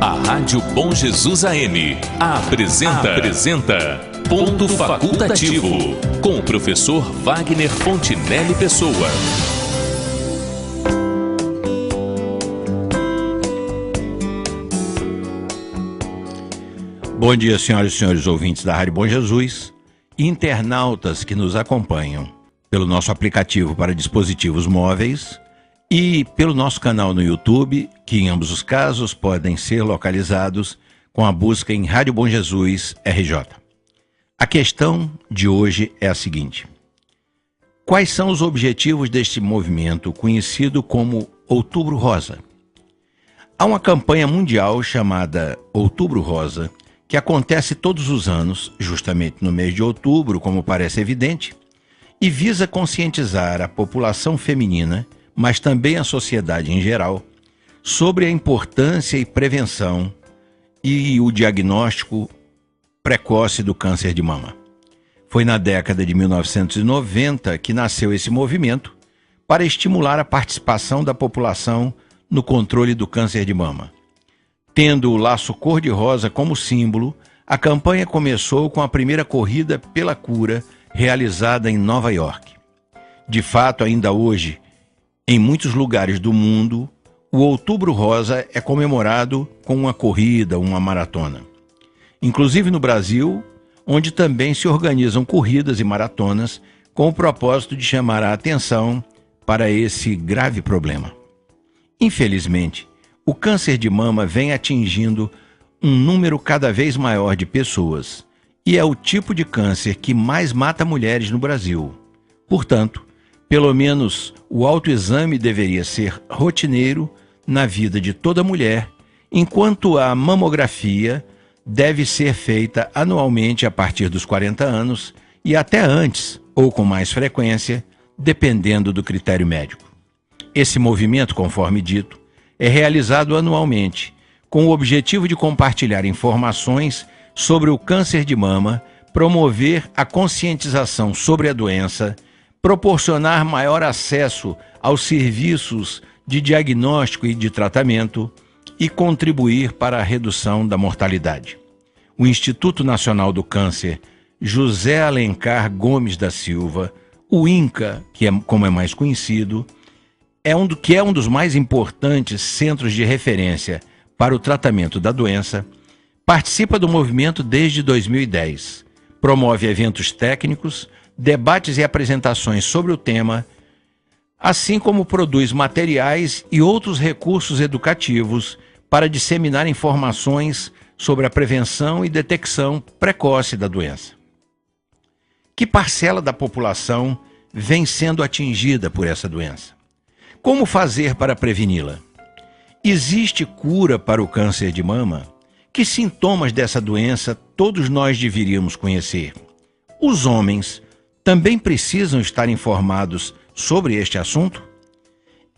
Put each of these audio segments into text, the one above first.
A Rádio Bom Jesus AM apresenta Ponto Facultativo, com o professor Wagner Fontinelli Pessoa. Bom dia, senhoras e senhores ouvintes da Rádio Bom Jesus, internautas que nos acompanham pelo nosso aplicativo para dispositivos móveis e pelo nosso canal no YouTube, que em ambos os casos podem ser localizados com a busca em Rádio Bom Jesus RJ. A questão de hoje é a seguinte: quais são os objetivos deste movimento conhecido como Outubro Rosa? Há uma campanha mundial chamada Outubro Rosa, que acontece todos os anos, justamente no mês de outubro, como parece evidente, e visa conscientizar a população feminina, mas também a sociedade em geral, sobre a importância e prevenção e o diagnóstico precoce do câncer de mama. Foi na década de 1990 que nasceu esse movimento para estimular a participação da população no controle do câncer de mama. Tendo o laço cor-de-rosa como símbolo, a campanha começou com a primeira corrida pela cura realizada em Nova York. De fato, ainda hoje, em muitos lugares do mundo, o Outubro Rosa é comemorado com uma corrida, uma maratona. Inclusive no Brasil, onde também se organizam corridas e maratonas com o propósito de chamar a atenção para esse grave problema. Infelizmente, o câncer de mama vem atingindo um número cada vez maior de pessoas e é o tipo de câncer que mais mata mulheres no Brasil. Portanto, pelo menos o autoexame deveria ser rotineiro na vida de toda mulher, enquanto a mamografia deve ser feita anualmente a partir dos 40 anos e até antes, ou com mais frequência, dependendo do critério médico. Esse movimento, conforme dito, é realizado anualmente, com o objetivo de compartilhar informações sobre o câncer de mama, promover a conscientização sobre a doença, proporcionar maior acesso aos serviços de diagnóstico e de tratamento e contribuir para a redução da mortalidade. O Instituto Nacional do Câncer José Alencar Gomes da Silva, o INCA, como é mais conhecido, é um dos mais importantes centros de referência para o tratamento da doença, participa do movimento desde 2010, promove eventos técnicos, debates e apresentações sobre o tema, assim como produz materiais e outros recursos educativos para disseminar informações sobre a prevenção e detecção precoce da doença. Que parcela da população vem sendo atingida por essa doença? Como fazer para preveni-la? Existe cura para o câncer de mama? Que sintomas dessa doença todos nós deveríamos conhecer? Os homens também precisam estar informados sobre este assunto?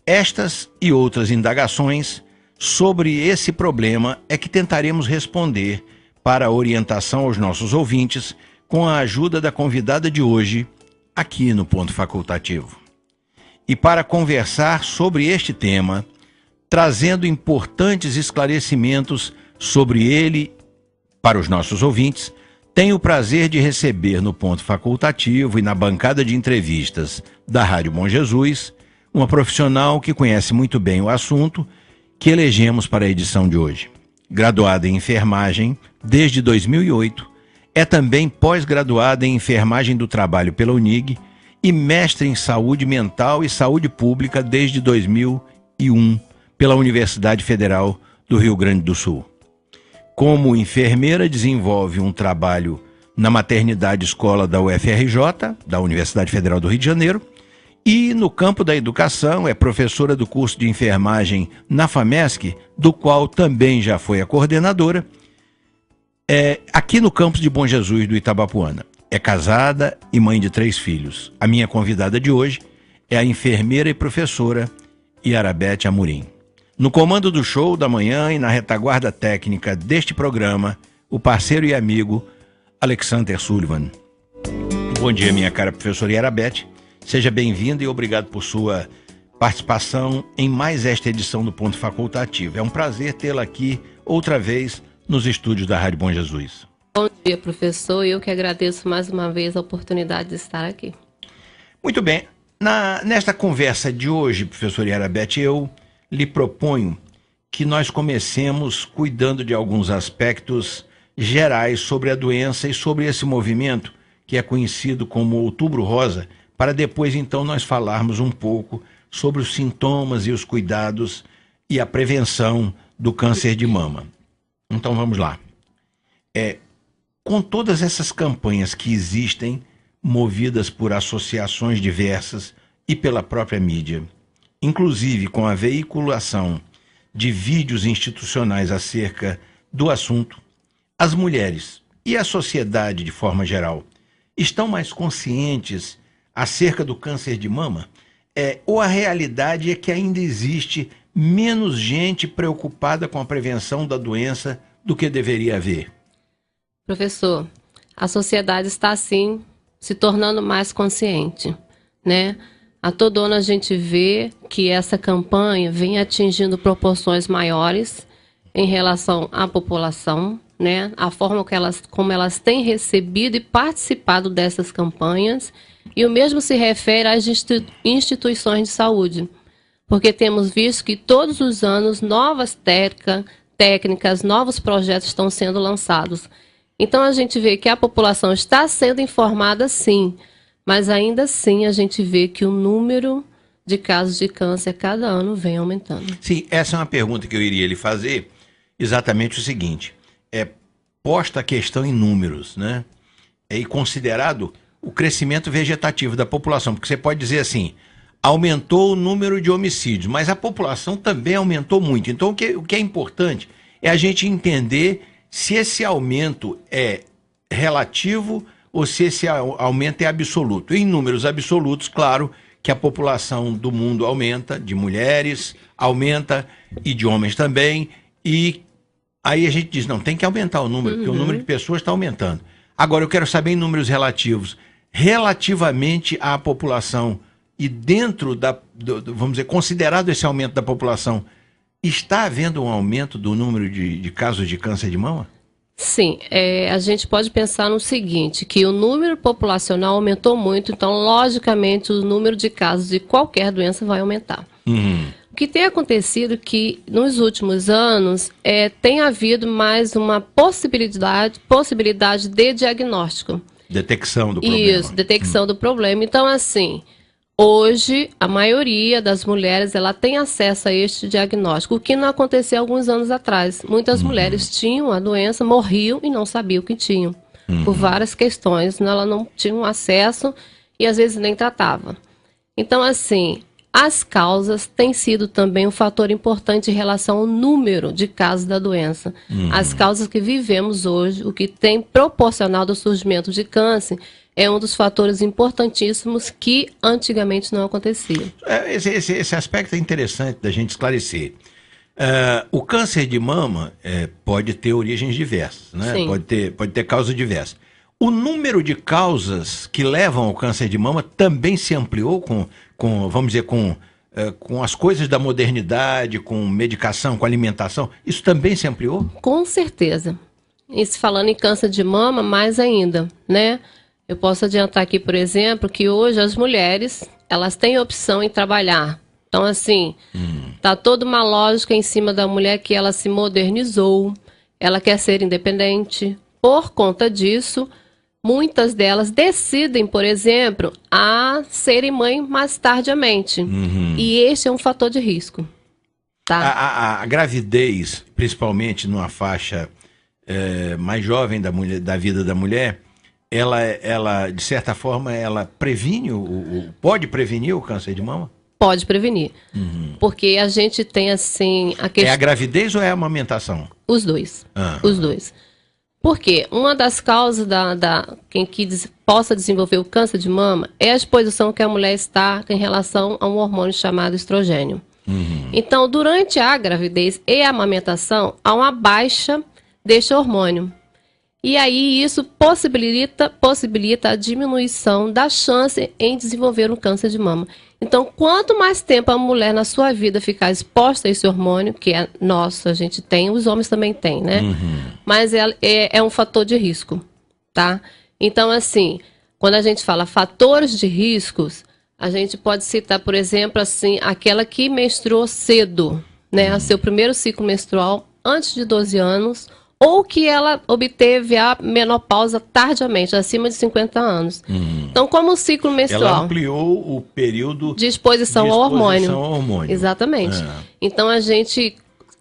Estas e outras indagações sobre esse problema é que tentaremos responder para a orientação aos nossos ouvintes com a ajuda da convidada de hoje, aqui no Ponto Facultativo. E para conversar sobre este tema, trazendo importantes esclarecimentos sobre ele para os nossos ouvintes, tenho o prazer de receber no Ponto Facultativo e na bancada de entrevistas da Rádio Bom Jesus, uma profissional que conhece muito bem o assunto que elegemos para a edição de hoje. Graduada em enfermagem desde 2008, é também pós-graduada em enfermagem do trabalho pela UNIG e mestre em saúde mental e saúde pública desde 2001 pela Universidade Federal do Rio Grande do Sul. Como enfermeira, desenvolve um trabalho na maternidade escola da UFRJ, da Universidade Federal do Rio de Janeiro, e no campo da educação é professora do curso de enfermagem na FAMESC, do qual também já foi a coordenadora, aqui no campus de Bom Jesus do Itabapuana. É casada e mãe de 3 filhos. A minha convidada de hoje é a enfermeira e professora Yarabeth Amorim. No comando do show da manhã e na retaguarda técnica deste programa, o parceiro e amigo Alexander Sullivan. Bom dia, minha cara professora Yarabeth. Seja bem-vinda e obrigado por sua participação em mais esta edição do Ponto Facultativo. É um prazer tê-la aqui outra vez nos estúdios da Rádio Bom Jesus. Bom dia, professor. Eu que agradeço mais uma vez a oportunidade de estar aqui. Muito bem. Nesta conversa de hoje, professora Yarabeth, eu lhe proponho que nós comecemos cuidando de alguns aspectos gerais sobre a doença e sobre esse movimento que é conhecido como Outubro Rosa, para depois então nós falarmos um pouco sobre os sintomas e os cuidados e a prevenção do câncer de mama. Então vamos lá. Com todas essas campanhas que existem, movidas por associações diversas e pela própria mídia, inclusive com a veiculação de vídeos institucionais acerca do assunto, as mulheres e a sociedade de forma geral estão mais conscientes acerca do câncer de mama? Ou a realidade é que ainda existe menos gente preocupada com a prevenção da doença do que deveria haver? Professor, a sociedade está, sim, se tornando mais consciente, né? A todo ano a gente vê que essa campanha vem atingindo proporções maiores em relação à população, né? A forma como elas têm recebido e participado dessas campanhas, e o mesmo se refere às instituições de saúde, porque temos visto que todos os anos novas técnicas, novos projetos estão sendo lançados. Então a gente vê que a população está sendo informada, sim, mas ainda assim a gente vê que o número de casos de câncer cada ano vem aumentando. Sim, essa é uma pergunta que eu iria lhe fazer, exatamente o seguinte: posta a questão em números, né? E considerado o crescimento vegetativo da população, porque você pode dizer assim, aumentou o número de homicídios, mas a população também aumentou muito. Então o que é importante é a gente entender se esse aumento é relativo ou se esse aumento é absoluto. Em números absolutos, claro que a população do mundo aumenta, de mulheres aumenta e de homens também, e aí a gente diz, não, tem que aumentar o número, porque o número de pessoas está aumentando. Agora eu quero saber em números relativos, relativamente à população e dentro vamos dizer, considerado esse aumento da população, está havendo um aumento do número de casos de câncer de mama? Sim, a gente pode pensar no seguinte, que o número populacional aumentou muito, então logicamente o número de casos de qualquer doença vai aumentar. O que tem acontecido é que nos últimos anos tem havido mais uma possibilidade de diagnóstico. Detecção do problema. Isso, detecção do problema. Então, assim, hoje a maioria das mulheres ela tem acesso a este diagnóstico, o que não acontecia alguns anos atrás. Muitas mulheres tinham a doença, morriam e não sabiam que tinham. Por várias questões, elas não tinham acesso e às vezes nem tratava. Então, assim, as causas têm sido também um fator importante em relação ao número de casos da doença. As causas que vivemos hoje, o que tem proporcionado ao surgimento de câncer, é um dos fatores importantíssimos que antigamente não acontecia. Esse aspecto é interessante da gente esclarecer. O câncer de mama pode ter origens diversas, né? Pode ter causas diversas. O número de causas que levam ao câncer de mama também se ampliou vamos dizer, com as coisas da modernidade, com medicação, com alimentação. Isso também se ampliou? Com certeza. E se falando em câncer de mama, mais ainda, né? Eu posso adiantar aqui, por exemplo, que hoje as mulheres, elas têm opção em trabalhar. Então, assim, tá toda uma lógica em cima da mulher que ela se modernizou, ela quer ser independente. Por conta disso, muitas delas decidem, por exemplo, a serem mãe mais tardiamente. E este é um fator de risco. Tá? A gravidez, principalmente numa faixa mais jovem da vida da mulher, ela, de certa forma, ela previne, pode prevenir o câncer de mama? Pode prevenir. Porque a gente tem, assim... É a gravidez ou é a amamentação? Os dois. Os dois. Porque uma das causas quem possa desenvolver o câncer de mama é a exposição que a mulher está em relação a um hormônio chamado estrogênio. Então, durante a gravidez e a amamentação, há uma baixa deste hormônio. E aí isso possibilita a diminuição da chance em desenvolver um câncer de mama. Então, quanto mais tempo a mulher na sua vida ficar exposta a esse hormônio, que é nosso, a gente tem, os homens também têm, né? Mas é um fator de risco, tá? Então, assim, quando a gente fala fatores de riscos, a gente pode citar, por exemplo, assim, aquela que menstruou cedo, né? O seu primeiro ciclo menstrual antes de 12 anos, ou que ela obteve a menopausa tardiamente, acima de 50 anos. Então, como o ciclo menstrual... Ela ampliou o período de exposição ao hormônio. Exatamente. Então,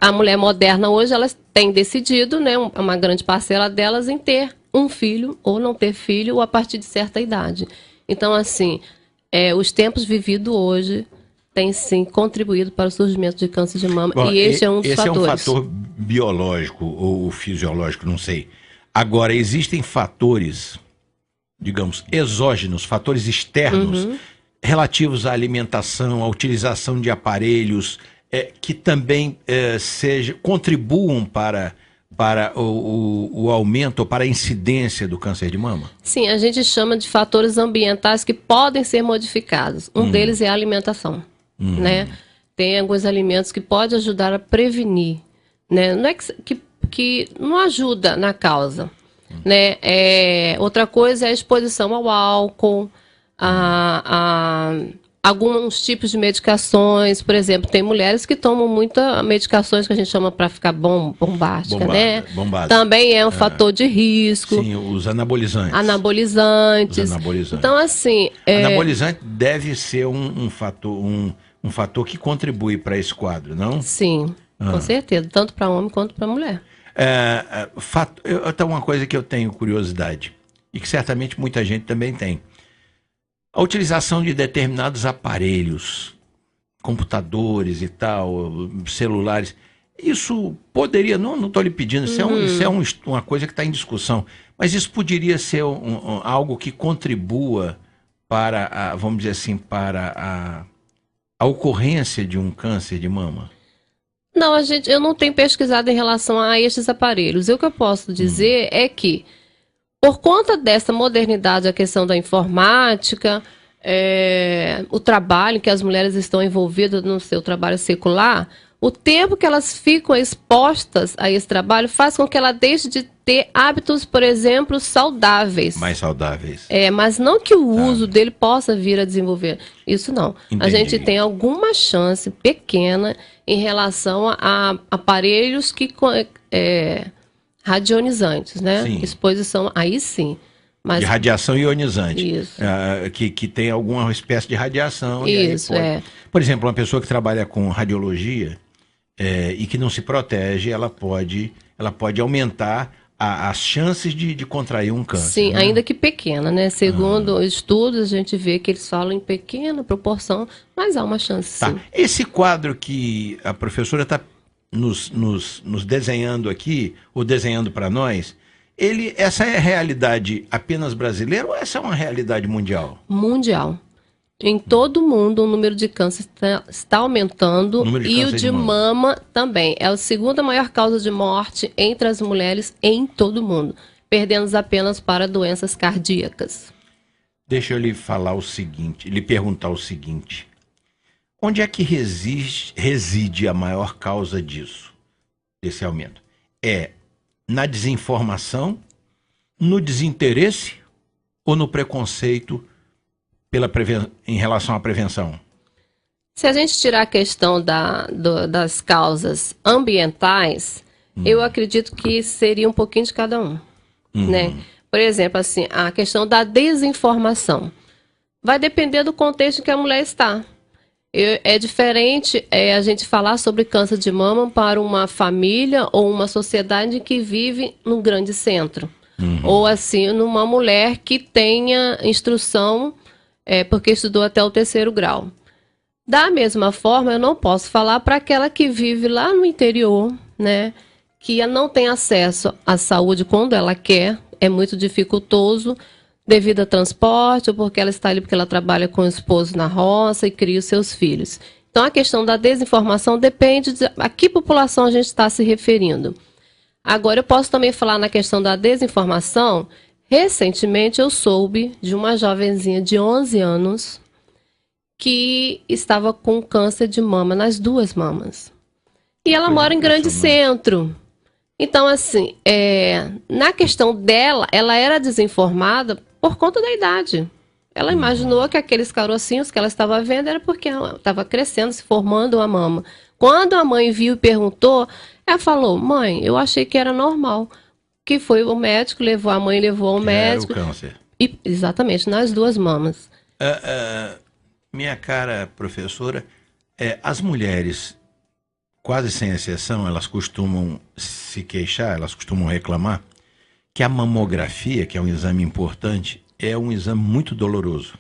a mulher moderna hoje, elas têm decidido, né, uma grande parcela delas, em ter um filho ou não ter filho a partir de certa idade. Então, assim, os tempos vividos hoje têm, sim, contribuído para o surgimento de câncer de mama. Bom, e esse é um dos fatores. Esse é um fator biológico ou fisiológico, não sei. Agora, existem fatores, digamos, exógenos, fatores externos, relativos à alimentação, à utilização de aparelhos, que também contribuam para o aumento ou para a incidência do câncer de mama? Sim, a gente chama de fatores ambientais que podem ser modificados. Um deles é a alimentação, né? Tem alguns alimentos que podem ajudar a prevenir, né? Não é que não ajuda na causa, né? Outra coisa é a exposição ao álcool, a alguns tipos de medicações. Por exemplo, tem mulheres que tomam muitas medicações que a gente chama para ficar bombástica, né? Também é um fator de risco. Sim, os anabolizantes. Anabolizantes. Então, assim... Anabolizante deve ser um fator que contribui para esse quadro, não? Sim, com certeza. Tanto para homem quanto para mulher. Então, uma coisa que eu tenho curiosidade, e que certamente muita gente também tem. A utilização de determinados aparelhos, computadores e tal, celulares, isso poderia, não estou lhe pedindo, isso é uma coisa que está em discussão, mas isso poderia ser algo que contribua para, vamos dizer assim, para a ocorrência de um câncer de mama? Não, eu não tenho pesquisado em relação a estes aparelhos. O que eu posso dizer é que, por conta dessa modernidade, a questão da informática, o trabalho que as mulheres estão envolvidas no seu trabalho secular, o tempo que elas ficam expostas a esse trabalho faz com que ela deixe de ter hábitos, por exemplo, saudáveis. Mais saudáveis. Mas não que o uso dele possa vir a desenvolver. Isso não. Entendi. A gente tem alguma chance pequena em relação a aparelhos que... radionizantes, né? Sim. Exposição, aí sim. Mas... de radiação ionizante. Isso. Que tem alguma espécie de radiação. Isso, Por exemplo, uma pessoa que trabalha com radiologia e que não se protege, ela pode aumentar as chances de contrair um câncer. Sim, né? ainda que pequena, né? Segundo estudos, a gente vê que eles falam em pequena proporção, mas há uma chance, sim. Esse quadro que a professora está nos desenhando aqui, ou desenhando para nós, essa é a realidade apenas brasileira ou essa é uma realidade mundial? Mundial. Em todo o mundo o número de câncer está aumentando e o de mama também. É a segunda maior causa de morte entre as mulheres em todo o mundo, perdendo apenas para doenças cardíacas. Deixa eu lhe perguntar o seguinte. Onde é que reside a maior causa desse aumento? É na desinformação, no desinteresse ou no preconceito em relação à prevenção? Se a gente tirar a questão das causas ambientais, eu acredito que seria um pouquinho de cada um, né? Por exemplo, assim, a questão da desinformação vai depender do contexto em que a mulher está. É diferente a gente falar sobre câncer de mama para uma família ou uma sociedade que vive num grande centro. Ou assim, numa mulher que tenha instrução porque estudou até o 3º grau. Da mesma forma, eu não posso falar para aquela que vive lá no interior, né, que não tem acesso à saúde quando ela quer, é muito dificultoso, devido a transporte, ou porque ela está ali porque ela trabalha com o esposo na roça e cria os seus filhos. Então, a questão da desinformação depende a que população a gente está se referindo. Agora, eu posso também falar na questão da desinformação. Recentemente, eu soube de uma jovenzinha de 11 anos que estava com câncer de mama nas duas mamas. E ela mora em Grande Centro. Então, assim, na questão dela, ela era desinformada por conta da idade. Ela imaginou que aqueles carocinhos que ela estava vendo era porque ela estava crescendo, se formando uma mama. Quando a mãe viu e perguntou, ela falou: mãe, eu achei que era normal. Que foi o médico, levou a mãe, levou ao médico. Era o câncer. E, exatamente, nas duas mamas. Minha cara professora, as mulheres, quase sem exceção, elas costumam se queixar, elas costumam reclamar que a mamografia, que é um exame importante, é um exame muito doloroso.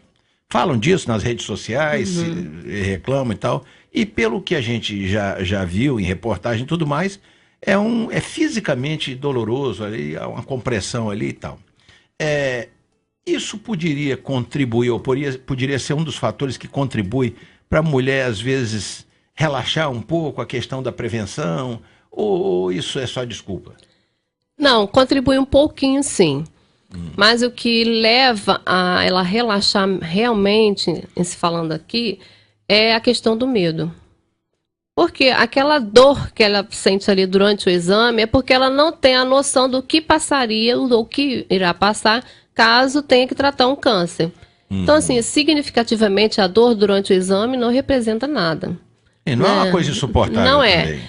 Falam disso nas redes sociais, reclamam e tal. E pelo que a gente já viu em reportagem e tudo mais, é fisicamente doloroso, ali, há uma compressão ali e tal. Isso poderia contribuir, ou poderia ser um dos fatores que contribui para a mulher, às vezes, relaxar um pouco a questão da prevenção, ou isso é só desculpa? Não, contribui um pouquinho, sim. Mas o que leva a ela relaxar realmente, se falando aqui, é a questão do medo. Porque aquela dor que ela sente ali durante o exame é porque ela não tem a noção do que passaria ou do que irá passar caso tenha que tratar um câncer. Então, assim, significativamente a dor durante o exame não representa nada. E não é uma coisa insuportável. Não também.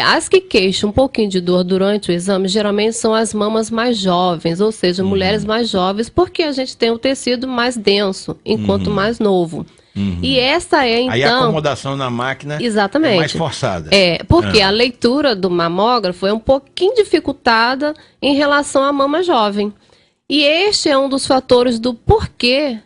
As que queixam um pouquinho de dor durante o exame, geralmente são as mamas mais jovens, ou seja, mulheres mais jovens, porque a gente tem um tecido mais denso, enquanto mais novo. E essa então... Aí a acomodação na máquina exatamente, é mais forçada. Porque a leitura do mamógrafo é um pouquinho dificultada em relação à mama jovem. E este é um dos fatores do porquê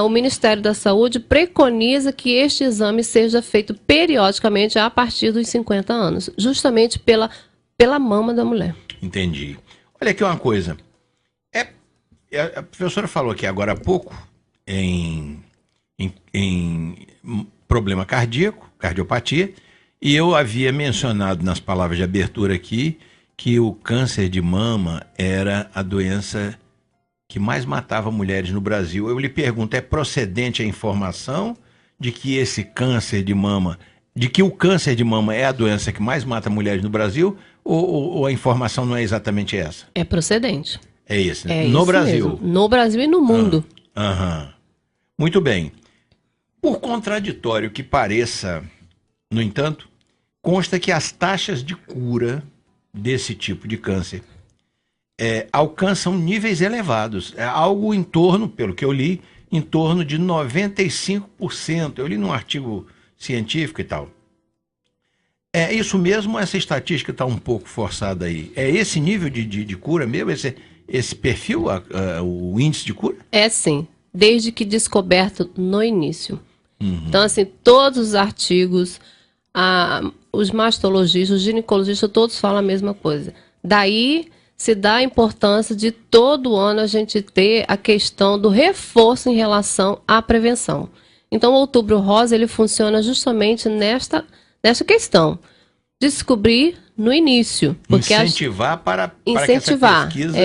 o Ministério da Saúde preconiza que este exame seja feito periodicamente a partir dos 50 anos, justamente pela mama da mulher. Entendi. Olha aqui uma coisa. A professora falou aqui agora há pouco em problema cardíaco, cardiopatia, e eu havia mencionado nas palavras de abertura aqui que o câncer de mama era a doença que mais matava mulheres no Brasil. Eu lhe pergunto, é procedente a informação de que esse câncer de mama, de que o câncer de mama é a doença que mais mata mulheres no Brasil, ou a informação não é exatamente essa? É procedente. É isso, né? No Brasil. Mesmo. No Brasil e no mundo. Muito bem. Por contraditório que pareça, no entanto, consta que as taxas de cura desse tipo de câncer alcançam níveis elevados. É algo em torno, pelo que eu li, em torno de 95%. Eu li num artigo científico e tal. É isso mesmo, essa estatística está um pouco forçada aí? É esse nível de cura mesmo? Esse perfil, o índice de cura? É sim, desde que descoberto no início. Então, assim, todos os artigos, os mastologistas, os ginecologistas, todos falam a mesma coisa. Daí se dá a importância de todo ano a gente ter a questão do reforço em relação à prevenção. Então, o Outubro Rosa, ele funciona justamente nesta questão. Descobrir no início. Porque incentivar para que essa pesquisa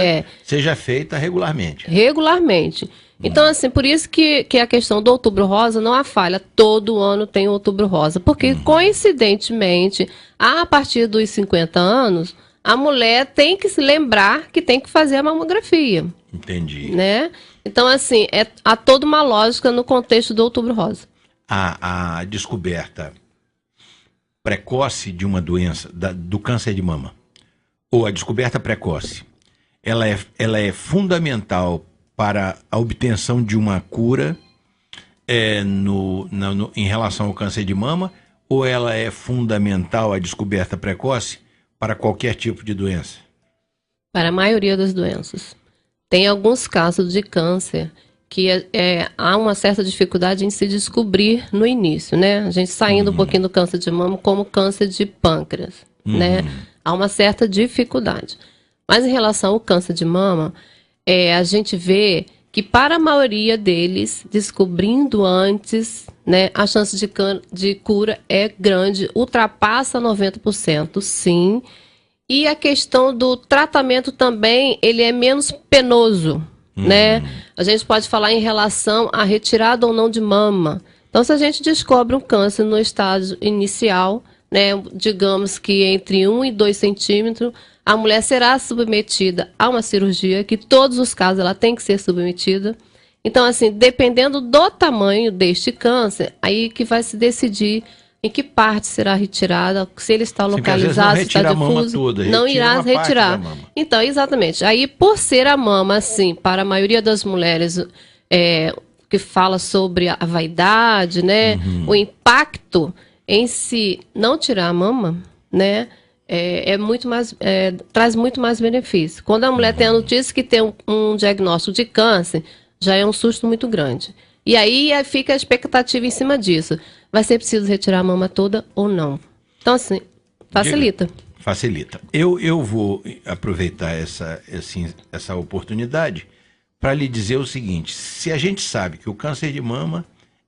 seja feita regularmente. Regularmente. Então, assim, por isso que a questão do Outubro Rosa não há falha. Todo ano tem o Outubro Rosa. Porque, coincidentemente, a partir dos 50 anos, a mulher tem que se lembrar que tem que fazer a mamografia. Entendi. Né? Então, assim, há toda uma lógica no contexto do Outubro Rosa. A descoberta precoce de uma doença, do câncer de mama, ou a descoberta precoce, ela é fundamental para a obtenção de uma cura em relação ao câncer de mama, ou ela é fundamental, a descoberta precoce, para qualquer tipo de doença? Para a maioria das doenças. Tem alguns casos de câncer que há uma certa dificuldade em se descobrir no início, né? A gente saindo um pouquinho do câncer de mama como câncer de pâncreas, né? Há uma certa dificuldade. Mas em relação ao câncer de mama, a gente vê que para a maioria deles, descobrindo antes, né, a chance de cura é grande, ultrapassa 90%, sim. E a questão do tratamento também, ele é menos penoso, né? A gente pode falar em relação à retirada ou não de mama. Então, Então, se a gente descobre um câncer no estágio inicial, né, digamos que entre 1 e 2 centímetros, a mulher será submetida a uma cirurgia, que todos os casos ela tem que ser submetida. Então, assim, dependendo do tamanho deste câncer, aí que vai se decidir em que parte será retirada, se ele está localizado, se está difuso, não irá retirar. Então, exatamente. Aí, por ser a mama, assim, para a maioria das mulheres, que fala sobre a vaidade, né, o impacto em si, não tirar a mama, né, traz muito mais benefício. Quando a mulher tem a notícia que tem um diagnóstico de câncer, já é um susto muito grande. E aí fica a expectativa em cima disso. Vai ser preciso retirar a mama toda ou não? Então, assim, facilita. Facilita. Eu vou aproveitar essa oportunidade para lhe dizer o seguinte: se a gente sabe que o câncer de mama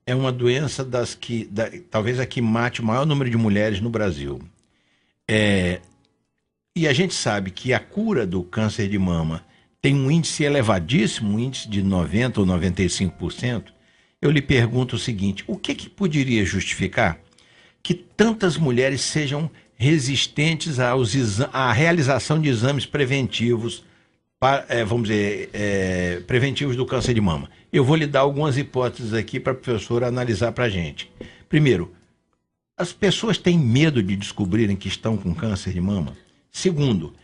é uma doença talvez a que mate o maior número de mulheres no Brasil, e a gente sabe que a cura do câncer de mama tem um índice elevadíssimo, um índice de 90% ou 95%, eu lhe pergunto o seguinte: o que poderia justificar que tantas mulheres sejam resistentes à realização de exames preventivos, vamos dizer, preventivos do câncer de mama? Eu vou lhe dar algumas hipóteses aqui para a professora analisar para a gente. Primeiro, as pessoas têm medo de descobrirem que estão com câncer de mama? Segundo,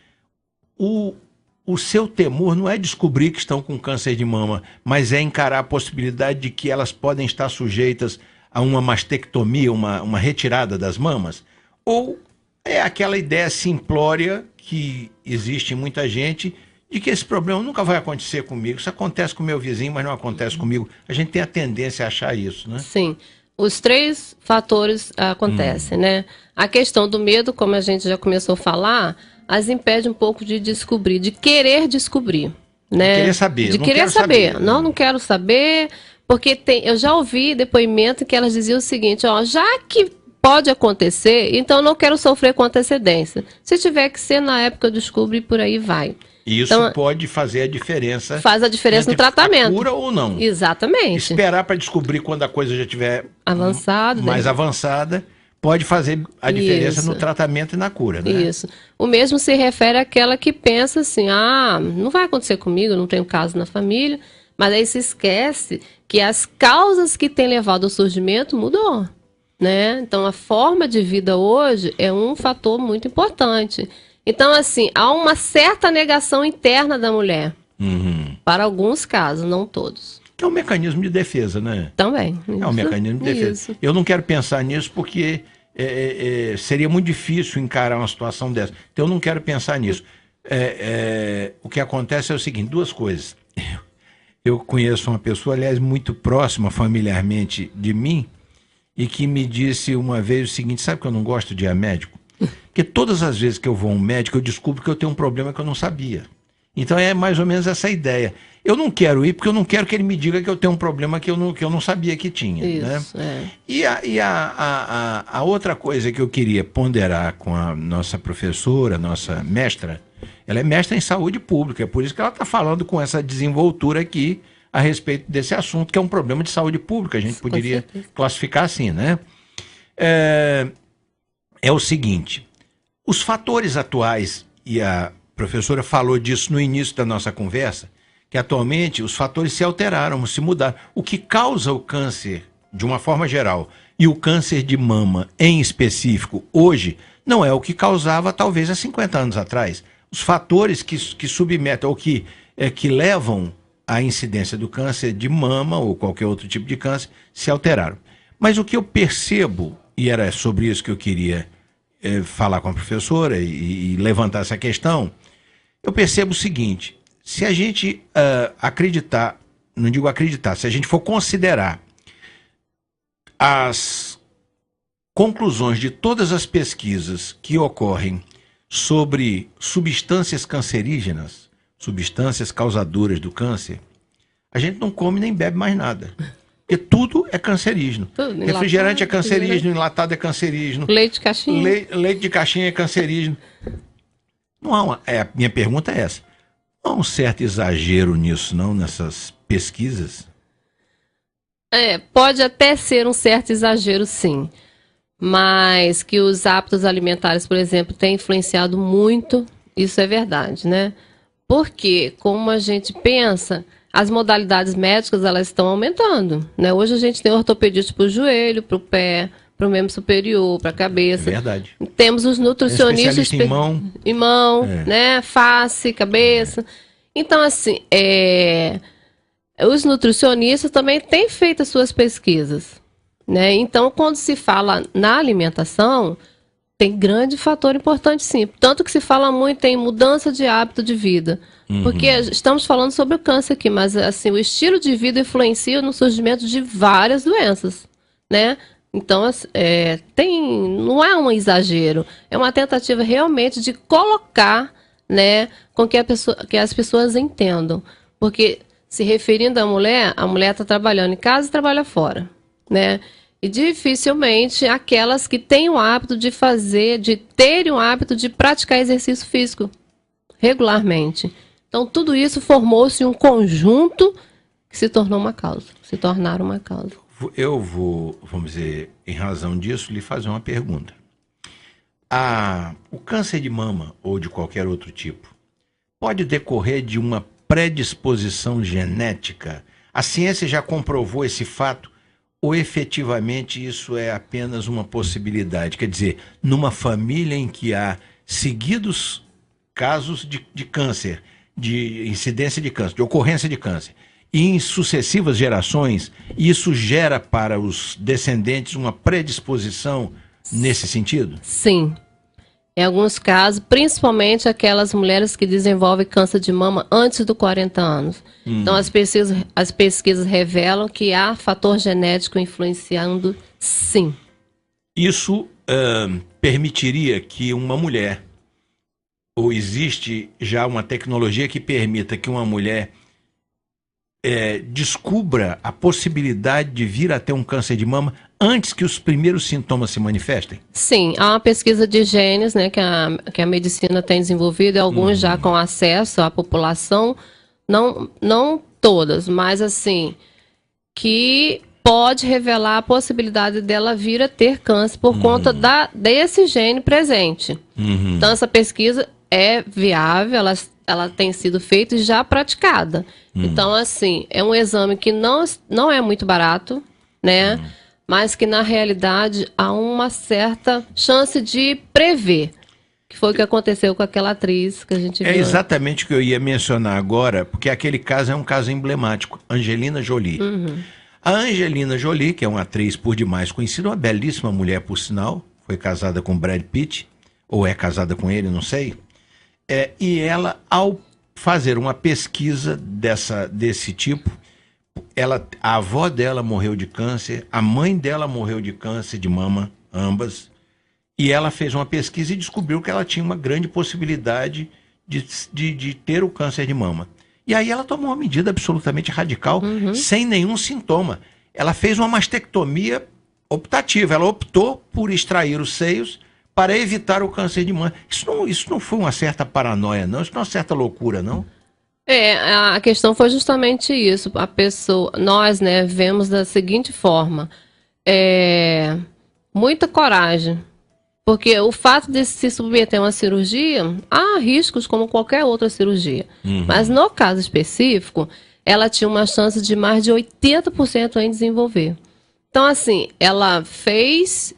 o seu temor não é descobrir que estão com câncer de mama, mas é encarar a possibilidade de que elas podem estar sujeitas a uma mastectomia, uma retirada das mamas? Ou é aquela ideia simplória que existe em muita gente de que esse problema nunca vai acontecer comigo, isso acontece com o meu vizinho, mas não acontece comigo? A gente tem a tendência a achar isso, né? Sim. Os 3 fatores acontecem, né? A questão do medo, como a gente já começou a falar, as impede um pouco de descobrir, de querer descobrir, né? De querer saber. De querer saber. Não quero saber, porque eu já ouvi depoimento que elas diziam o seguinte: ó, já que pode acontecer, então eu não quero sofrer com antecedência. Se tiver que ser na época, eu descubro e por aí vai. Isso então, pode fazer a diferença. Faz a diferença no tratamento. Cura ou não. Exatamente. Esperar para descobrir quando a coisa já estiver mais avançada, pode fazer a diferença no tratamento e na cura, né? Isso. O mesmo se refere àquela que pensa assim: não vai acontecer comigo, eu não tenho caso na família, mas aí se esquece que as causas que têm levado ao surgimento mudou, né? Então, a forma de vida hoje é um fator muito importante. Então, assim, há uma certa negação interna da mulher. Para alguns casos, não todos. Que é um mecanismo de defesa, né? Também. É um mecanismo de defesa. Isso. Eu não quero pensar nisso porque seria muito difícil encarar uma situação dessa. Então, eu não quero pensar nisso. O que acontece é o seguinte: 2 coisas. Eu conheço uma pessoa, aliás, muito próxima familiarmente de mim, e que me disse uma vez o seguinte: sabe que eu não gosto de ir a médico? Porque todas as vezes que eu vou a um médico, eu descubro que eu tenho um problema que eu não sabia. Então é mais ou menos essa ideia. Eu não quero ir porque eu não quero que ele me diga que eu tenho um problema que eu não sabia que tinha. Isso, né? E a outra coisa que eu queria ponderar com a nossa professora, nossa mestra, ela é mestra em saúde pública, é por isso que ela está falando com essa desenvoltura aqui a respeito desse assunto, que é um problema de saúde pública, a gente poderia classificar assim, né? É o seguinte: os fatores atuais, e a professora falou disso no início da nossa conversa, que atualmente os fatores se alteraram, se mudaram. O que causa o câncer, de uma forma geral, e o câncer de mama em específico, hoje, não é o que causava talvez há 50 anos atrás. Os fatores que submetem, ou que levam à incidência do câncer de mama, ou qualquer outro tipo de câncer, se alteraram. Mas o que eu percebo, e era sobre isso que eu queria falar com a professora e levantar essa questão, eu percebo o seguinte: se a gente acreditar, não digo acreditar, se a gente for considerar as conclusões de todas as pesquisas que ocorrem sobre substâncias cancerígenas, substâncias causadoras do câncer, a gente não come nem bebe mais nada. Porque tudo é cancerígeno. Refrigerante é cancerígeno, enlatado é cancerígeno. Leite de caixinha. Leite de caixinha é cancerígeno. Não há a minha pergunta é essa: não há um certo exagero nisso, não, nessas pesquisas? Pode até ser um certo exagero, sim. Mas que os hábitos alimentares, por exemplo, têm influenciado muito, isso é verdade, né? Porque, como a gente pensa, as modalidades médicas, elas estão aumentando, né? Hoje a gente tem ortopedista para o joelho, para o pé, para o membro superior, para a cabeça. É verdade. Temos os nutricionistas em mão. Em mão, né? Face, cabeça. Então, assim, os nutricionistas também têm feito as suas pesquisas, né? Então, quando se fala na alimentação, tem grande fator importante, sim. Tanto que se fala muito em mudança de hábito de vida. Porque estamos falando sobre o câncer aqui, mas assim, o estilo de vida influencia no surgimento de várias doenças, né? Então, não é um exagero, é uma tentativa realmente de colocar, né, com que as pessoas entendam. Porque, se referindo à mulher, a mulher está trabalhando em casa e trabalha fora, né? E dificilmente aquelas que têm o hábito de terem o hábito de praticar exercício físico regularmente. Então, tudo isso formou-se um conjunto que se tornaram uma causa. Eu vou, vamos dizer, em razão disso, lhe fazer uma pergunta. O câncer de mama ou de qualquer outro tipo pode decorrer de uma predisposição genética? A ciência já comprovou esse fato? Ou efetivamente isso é apenas uma possibilidade? Quer dizer, numa família em que há seguidos casos de câncer, de incidência de câncer, de ocorrência de câncer, e em sucessivas gerações, isso gera para os descendentes uma predisposição nesse sentido? Sim. Em alguns casos, principalmente aquelas mulheres que desenvolvem câncer de mama antes dos 40 anos. Então, as pesquisas revelam que há fator genético influenciando, sim. Isso permitiria que uma mulher, ou existe já uma tecnologia que permita que uma mulher descubra a possibilidade de vir a ter um câncer de mama antes que os primeiros sintomas se manifestem? Sim, há uma pesquisa de genes, né, que a medicina tem desenvolvido, e alguns já com acesso à população, não todas, mas assim, que pode revelar a possibilidade dela vir a ter câncer por conta desse gene presente. Então, essa pesquisa é viável, ela tem sido feita e já praticada. Então, assim, é um exame que não é muito barato, né? Mas que, na realidade, há uma certa chance de prever. Que foi o que aconteceu com aquela atriz que a gente viu. É exatamente o que eu ia mencionar agora, porque aquele caso é um caso emblemático. Angelina Jolie. A Angelina Jolie, que é uma atriz por demais conhecida, uma belíssima mulher, por sinal, foi casada com Brad Pitt, ou é casada com ele, não sei. E ela, ao fazer uma pesquisa desse tipo, a avó dela morreu de câncer, a mãe dela morreu de câncer de mama, ambas, e ela fez uma pesquisa e descobriu que ela tinha uma grande possibilidade de ter o câncer de mama. E aí ela tomou uma medida absolutamente radical, sem nenhum sintoma. Ela fez uma mastectomia optativa, ela optou por extrair os seios para evitar o câncer de mama. Isso não foi uma certa paranoia, não? Isso não é uma certa loucura, não? A questão foi justamente isso. Nós, né, vemos da seguinte forma: muita coragem. Porque o fato de se submeter a uma cirurgia, há riscos como qualquer outra cirurgia. Mas no caso específico, ela tinha uma chance de mais de 80% em desenvolver. Então, assim, ela fez,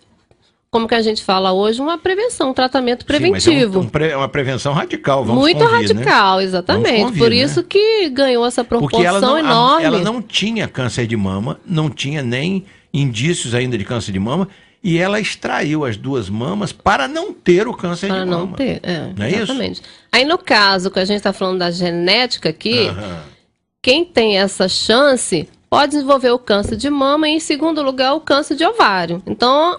como que a gente fala hoje, uma prevenção, um tratamento preventivo. Sim, mas é uma prevenção radical, vamos muito convir, radical, né? exatamente. Convir, por né? isso que ganhou essa proporção porque enorme. Ela não tinha câncer de mama, não tinha nem indícios ainda de câncer de mama, e ela extraiu as duas mamas para não ter o câncer de mama. Para não ter, não é exatamente. Isso? Aí no caso que a gente está falando da genética aqui, quem tem essa chance pode desenvolver o câncer de mama e, em segundo lugar, o câncer de ovário. Então,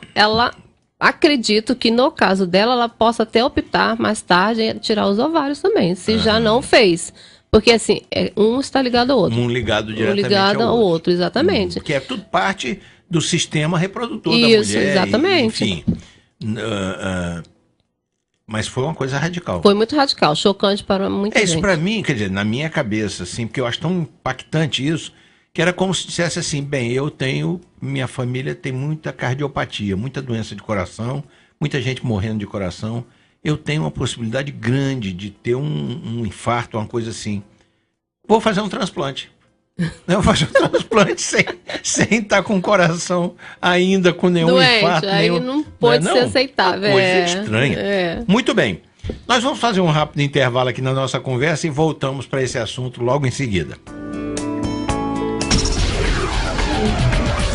acredito que no caso dela, ela possa até optar mais tarde em tirar os ovários também, se já não fez. Porque assim, um está ligado ao outro. Um ligado diretamente ao outro, exatamente. Que é tudo parte do sistema reprodutor da mulher. Isso, exatamente. Enfim. Mas foi uma coisa radical. Foi muito radical, chocante para muita gente. Isso para mim, quer dizer, na minha cabeça, assim, porque eu acho tão impactante isso, que era como se dissesse assim, bem, minha família tem muita cardiopatia, muita doença de coração, muita gente morrendo de coração, eu tenho uma possibilidade grande de ter um infarto, uma coisa assim. Vou fazer um transplante. Eu vou fazer um transplante sem estar com o coração ainda com nenhum doente, infarto. Aí não pode ser aceitável. Coisa estranha. Muito bem. Nós vamos fazer um rápido intervalo aqui na nossa conversa e voltamos para esse assunto logo em seguida.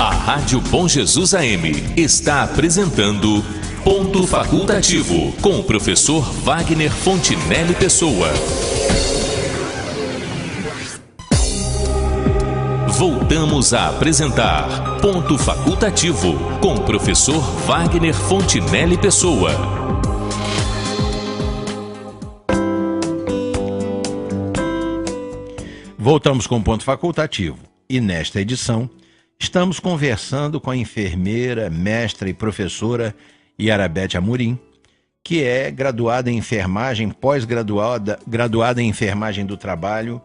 A Rádio Bom Jesus AM está apresentando Ponto Facultativo com o professor Wagner Fontinelli Pessoa. Voltamos a apresentar Ponto Facultativo com o professor Wagner Fontinelli Pessoa. Voltamos com o Ponto Facultativo e nesta edição estamos conversando com a enfermeira, mestra e professora Yarabete Amorim, que é graduada em enfermagem, graduada em enfermagem do trabalho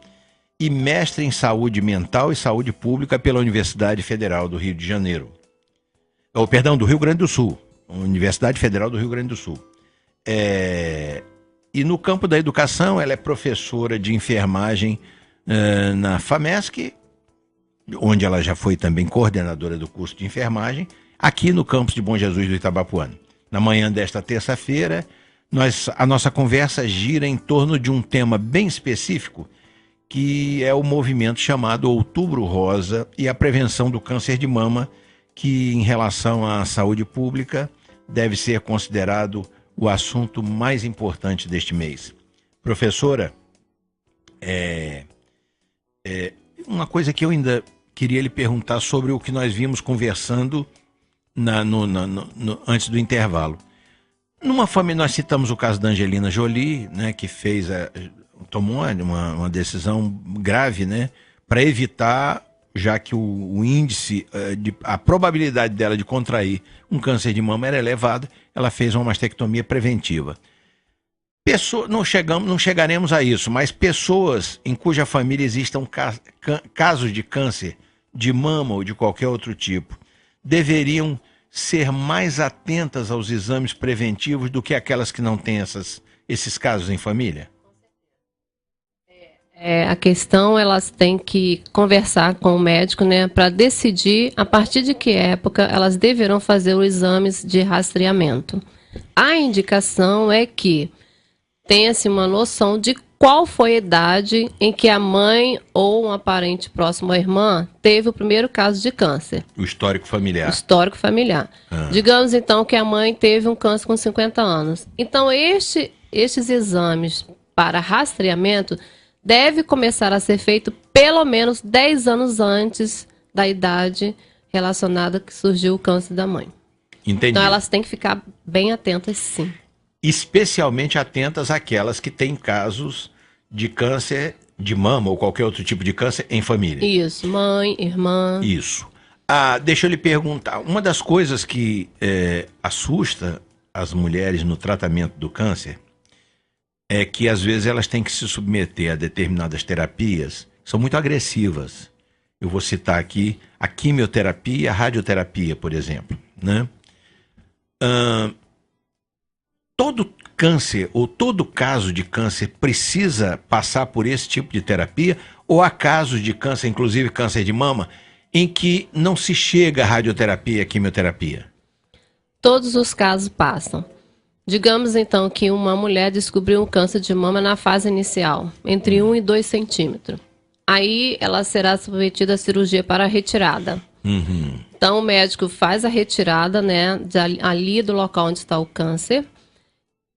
e mestre em saúde mental e saúde pública pela Universidade Federal do Rio de Janeiro. Do Rio Grande do Sul. Universidade Federal do Rio Grande do Sul. E no campo da educação, ela é professora de enfermagem na FAMESC, onde ela já foi também coordenadora do curso de enfermagem, aqui no campus de Bom Jesus do Itabapuana. Na manhã desta terça-feira, a nossa conversa gira em torno de um tema bem específico, que é o movimento chamado Outubro Rosa e a prevenção do câncer de mama, que em relação à saúde pública deve ser considerado o assunto mais importante deste mês. Professora, uma coisa que eu ainda queria lhe perguntar sobre o que nós vimos conversando antes do intervalo. Numa família, nós citamos o caso da Angelina Jolie, né, que tomou uma decisão grave, né, para evitar, já que o índice, a probabilidade dela de contrair um câncer de mama era elevada, ela fez uma mastectomia preventiva. Não chegaremos a isso, mas pessoas em cuja família existam casos de câncer de mama ou de qualquer outro tipo, deveriam ser mais atentas aos exames preventivos do que aquelas que não têm esses casos em família? A questão, elas têm que conversar com o médico, né, para decidir a partir de que época elas deverão fazer os exames de rastreamento. A indicação é que tenha-se uma noção de qual foi a idade em que a mãe ou um parente próximo à irmã teve o primeiro caso de câncer. O histórico familiar. Digamos, então, que a mãe teve um câncer com 50 anos. Então, estes exames para rastreamento deve começar a ser feito pelo menos 10 anos antes da idade relacionada que surgiu o câncer da mãe. Entendi. Então, elas têm que ficar bem atentas, sim. Especialmente atentas àquelas que têm casos de câncer de mama ou qualquer outro tipo de câncer em família. Isso, mãe, irmã. Isso. Deixa eu lhe perguntar, uma das coisas que assusta as mulheres no tratamento do câncer é que às vezes elas têm que se submeter a determinadas terapias que são muito agressivas. Eu vou citar aqui a quimioterapia e a radioterapia, por exemplo, né? Todo câncer ou todo caso de câncer precisa passar por esse tipo de terapia? Ou há casos de câncer, inclusive câncer de mama, em que não se chega à radioterapia e à quimioterapia? Todos os casos passam. Digamos então que uma mulher descobriu um câncer de mama na fase inicial, entre 1 e 2 centímetros. Aí ela será submetida à cirurgia para a retirada. Uhum. Então o médico faz a retirada, né, ali do local onde está o câncer.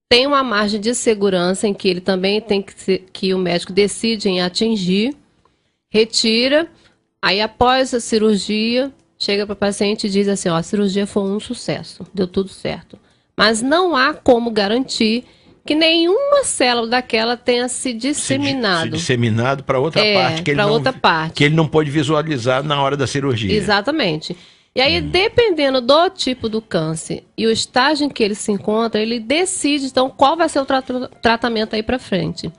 Tem uma margem de segurança em que ele também tem que o médico decide em atingir, retira, aí após a cirurgia, chega para o paciente e diz assim, a cirurgia foi um sucesso, deu tudo certo. Mas não há como garantir que nenhuma célula daquela tenha se disseminado. Se disseminado para outra parte, que ele não pôde visualizar na hora da cirurgia. Exatamente. E aí, dependendo do tipo do câncer e o estágio em que ele se encontra, ele decide, então, qual vai ser o tratamento aí para frente.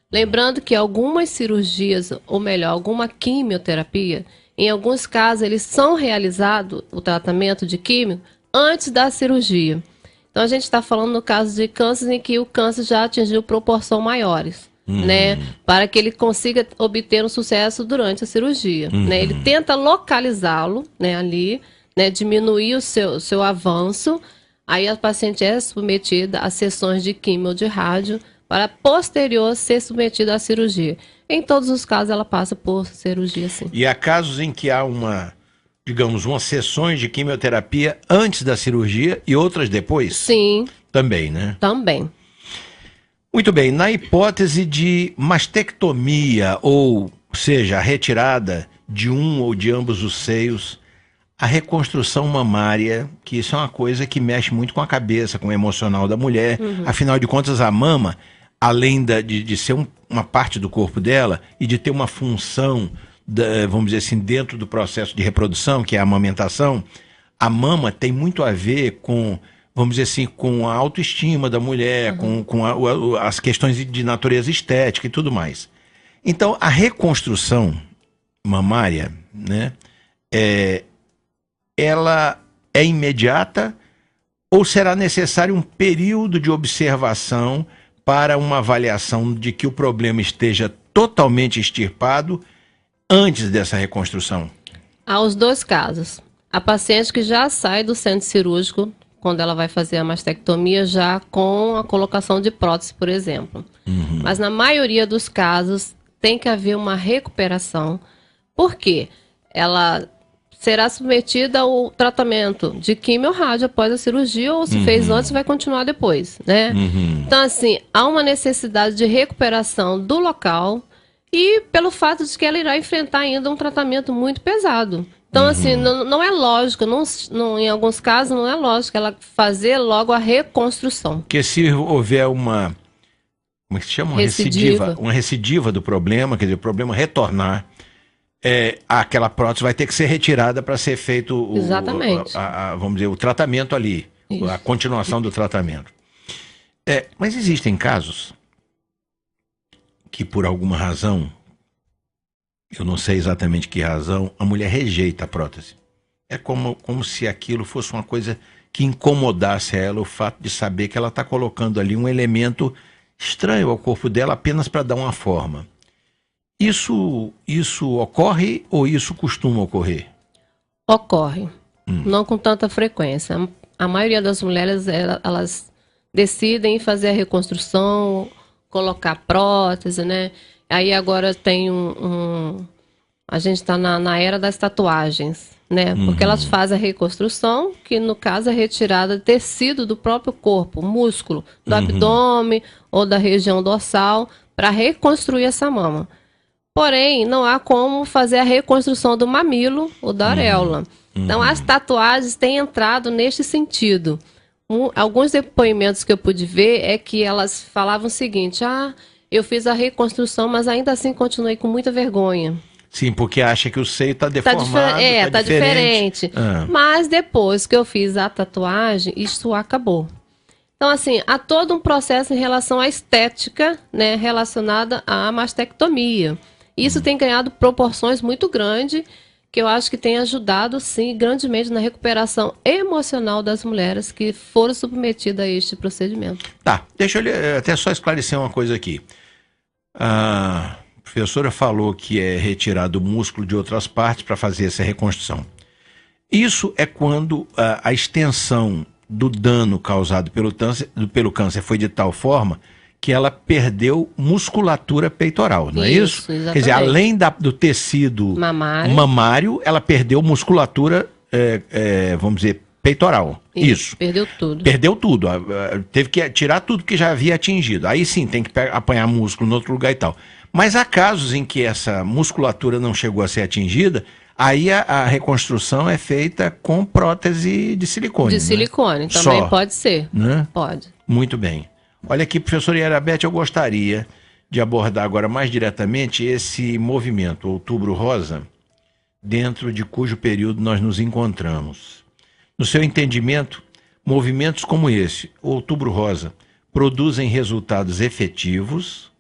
Lembrando que algumas cirurgias, ou melhor, alguma quimioterapia, Em alguns casos, eles são realizados, o tratamento de químio, antes da cirurgia. Então, a gente está falando no caso de câncer em que o câncer já atingiu proporções maiores, né? Para que ele consiga obter um sucesso durante a cirurgia, né? Ele tenta localizá-lo, né, ali, né, diminuir o seu avanço. Aí a paciente é submetida a sessões de químio ou de rádio para posterior ser submetida à cirurgia. Em todos os casos ela passa por cirurgia, sim. E há casos em que há digamos, umas sessões de quimioterapia antes da cirurgia e outras depois? Sim. Também, né? Também. Muito bem. Na hipótese de mastectomia, ou seja, a retirada de um ou de ambos os seios, a reconstrução mamária, que isso é uma coisa que mexe muito com a cabeça, com o emocional da mulher. Afinal de contas, a mama, além de ser uma parte do corpo dela e de ter uma função, vamos dizer assim, dentro do processo de reprodução, que é a amamentação, a mama tem muito a ver com, vamos dizer assim, com a autoestima da mulher, com as questões de natureza estética e tudo mais. Então, a reconstrução mamária, né, ela é imediata ou será necessário um período de observação para uma avaliação de que o problema esteja totalmente extirpado antes dessa reconstrução? Há os dois casos. A paciente que já sai do centro cirúrgico, quando ela vai fazer a mastectomia, já com a colocação de prótese, por exemplo. Mas na maioria dos casos tem que haver uma recuperação. Por quê? Ela será submetida ao tratamento de quimio ou rádio após a cirurgia, ou se fez antes, vai continuar depois, né? Então, assim, há uma necessidade de recuperação do local e pelo fato de que ela irá enfrentar ainda um tratamento muito pesado. Então, assim, não é lógico, em alguns casos não é lógico ela fazer logo a reconstrução. Porque se houver uma, como é que se chama? Uma recidiva do problema, quer dizer, o problema retornar, aquela prótese vai ter que ser retirada para ser feito vamos dizer, o tratamento ali, a continuação do tratamento. Mas existem casos que por alguma razão, eu não sei exatamente que razão, a mulher rejeita a prótese. É como se aquilo fosse uma coisa que incomodasse ela, o fato de saber que ela está colocando ali um elemento estranho ao corpo dela apenas para dar uma forma. Isso ocorre ou isso costuma ocorrer? Ocorre, não com tanta frequência. A maioria das mulheres, elas decidem fazer a reconstrução, colocar prótese, né? Aí agora tem a gente está na era das tatuagens, né? Porque elas fazem a reconstrução, que no caso é retirada de tecido do próprio corpo, músculo, do abdômen ou da região dorsal, para reconstruir essa mama. Porém, não há como fazer a reconstrução do mamilo ou da areola. Então, as tatuagens têm entrado neste sentido. Alguns depoimentos que eu pude ver é que elas falavam o seguinte: eu fiz a reconstrução, mas ainda assim continuei com muita vergonha. Sim, porque acha que o seio está deformado, tá diferente. Mas depois que eu fiz a tatuagem, isso acabou. Então, assim, há todo um processo em relação à estética, né, relacionada à mastectomia. Isso tem ganhado proporções muito grandes, que eu acho que tem ajudado, sim, grandemente na recuperação emocional das mulheres que foram submetidas a este procedimento. Tá, deixa eu até só esclarecer uma coisa aqui. A professora falou que é retirado o músculo de outras partes para fazer essa reconstrução. Isso é quando a extensão do dano causado pelo câncer foi de tal forma que ela perdeu musculatura peitoral, não é isso? Exatamente. Quer dizer, além do tecido mamário, ela perdeu musculatura, vamos dizer, peitoral. Isso. Perdeu tudo. Perdeu tudo. Teve que tirar tudo que já havia atingido. Aí sim, tem que apanhar músculo em outro lugar e tal. Mas há casos em que essa musculatura não chegou a ser atingida, aí a reconstrução é feita com prótese de silicone. De silicone, também só pode ser. Né? Pode. Muito bem. Olha aqui, professora Ierabeth, eu gostaria de abordar agora mais diretamente esse movimento Outubro Rosa, dentro de cujo período nós nos encontramos. No seu entendimento, movimentos como esse, Outubro Rosa, produzem resultados efetivos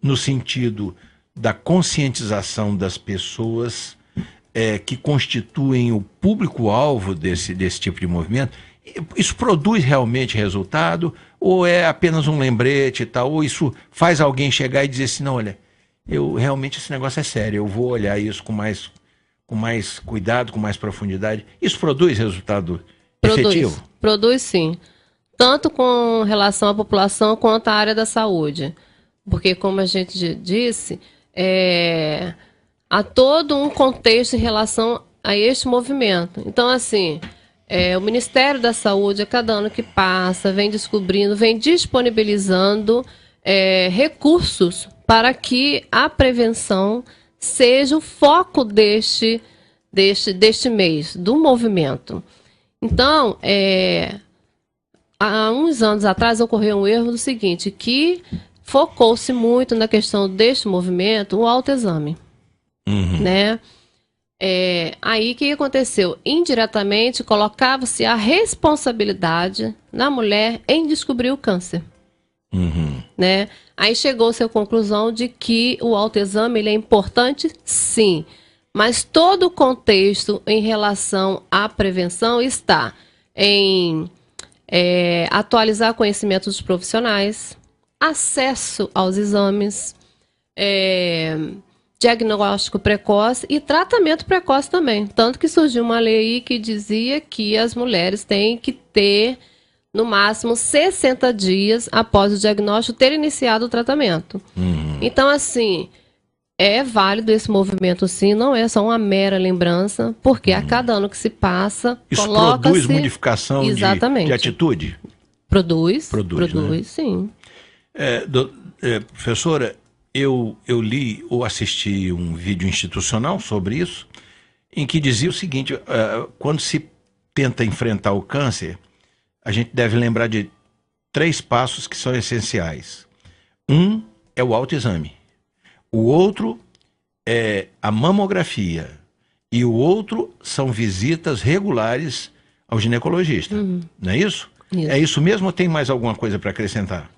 no sentido da conscientização das pessoas que constituem o público-alvo desse tipo de movimento, isso produz realmente resultado? Ou é apenas um lembrete e tal? Ou isso faz alguém chegar e dizer assim, não, olha, realmente esse negócio é sério, eu vou olhar isso com mais cuidado, com mais profundidade. Isso produz resultado efetivo? Produz sim. Tanto com relação à população quanto à área da saúde. Porque, como a gente disse, há todo um contexto em relação a este movimento. Então, assim, o Ministério da Saúde, a cada ano que passa, vem descobrindo, vem disponibilizando recursos para que a prevenção seja o foco deste mês, do movimento. Então, há uns anos atrás ocorreu um erro do seguinte, que focou-se muito na questão deste movimento, o autoexame. Né? Aí o que aconteceu? Indiretamente colocava-se a responsabilidade na mulher em descobrir o câncer. Né? Aí chegou-se à conclusão de que o autoexame ele é importante, sim, mas todo o contexto em relação à prevenção está em atualizar conhecimentos dos profissionais, acesso aos exames, diagnóstico precoce e tratamento precoce também. Tanto que surgiu uma lei aí que dizia que as mulheres têm que ter, no máximo, 60 dias após o diagnóstico ter iniciado o tratamento. Então, assim, é válido esse movimento, sim, não é só uma mera lembrança, porque a cada ano que se passa, isso produz modificação de atitude? Produz, né? Sim. Professora, eu li ou assisti um vídeo institucional sobre isso, em que dizia o seguinte, quando se tenta enfrentar o câncer, a gente deve lembrar de 3 passos que são essenciais. Um é o autoexame. O outro é a mamografia. E o outro são visitas regulares ao ginecologista. Não é isso? Isso. É isso mesmo ou tem mais alguma coisa para acrescentar?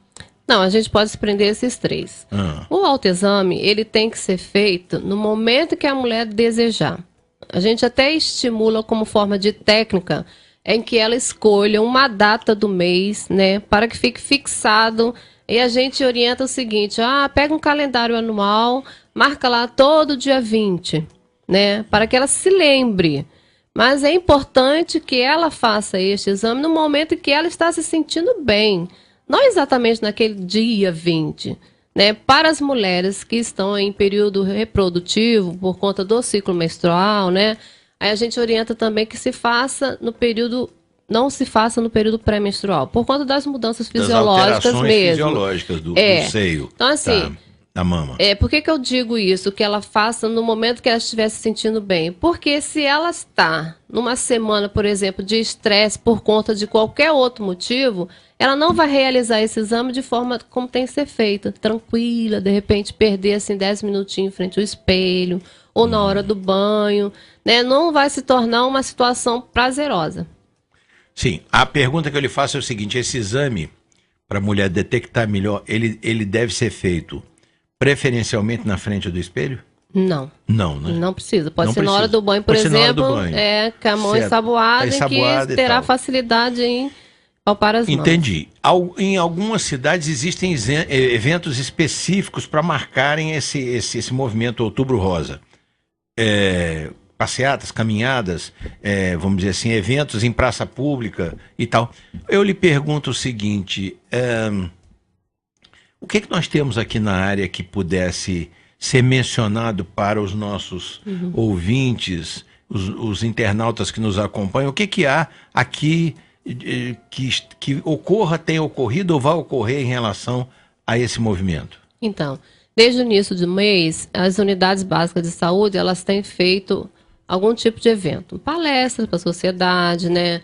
Não, a gente pode se prender a esses 3. O autoexame, ele tem que ser feito no momento que a mulher desejar. A gente até estimula como forma de técnica em que ela escolha uma data do mês, né, para que fique fixado. E a gente orienta o seguinte, pega um calendário anual, marca lá todo dia 20, né, para que ela se lembre. Mas é importante que ela faça este exame no momento em que ela está se sentindo bem, não exatamente naquele dia 20, né, para as mulheres que estão em período reprodutivo por conta do ciclo menstrual, né, aí a gente orienta também que se faça no período, não se faça no período pré-menstrual, por conta das mudanças fisiológicas das alterações mesmo. fisiológicas do seio, então, assim, da mama. Por que eu digo isso? Que ela faça no momento que ela estiver se sentindo bem. Porque se ela está numa semana, por exemplo, de estresse por conta de qualquer outro motivo, ela não vai realizar esse exame de forma como tem que ser feita, tranquila, de repente perder assim 10 minutinhos em frente ao espelho, ou na hora do banho, né? Não vai se tornar uma situação prazerosa. Sim, a pergunta que eu lhe faço é o seguinte, esse exame, para a mulher detectar melhor, ele deve ser feito preferencialmente na frente do espelho? Não. Não, né? Não precisa. Pode Não ser precisa. na hora do banho, por Pode ser na hora do exemplo, banho. Com a mão Certo. ensaboada, Ensaboada que e terá tal. facilidade em palpar as mãos. Entendi. Em algumas cidades existem eventos específicos para marcarem esse movimento Outubro Rosa. Passeatas, caminhadas, vamos dizer assim, eventos em praça pública e tal. Eu lhe pergunto o seguinte, o que nós temos aqui na área que pudesse ser mencionado para os nossos ouvintes, os internautas que nos acompanham? O que há aqui que tenha ocorrido ou vai ocorrer em relação a esse movimento? Então, desde o início do mês, as unidades básicas de saúde, elas têm feito algum tipo de evento. Palestras para a sociedade, né?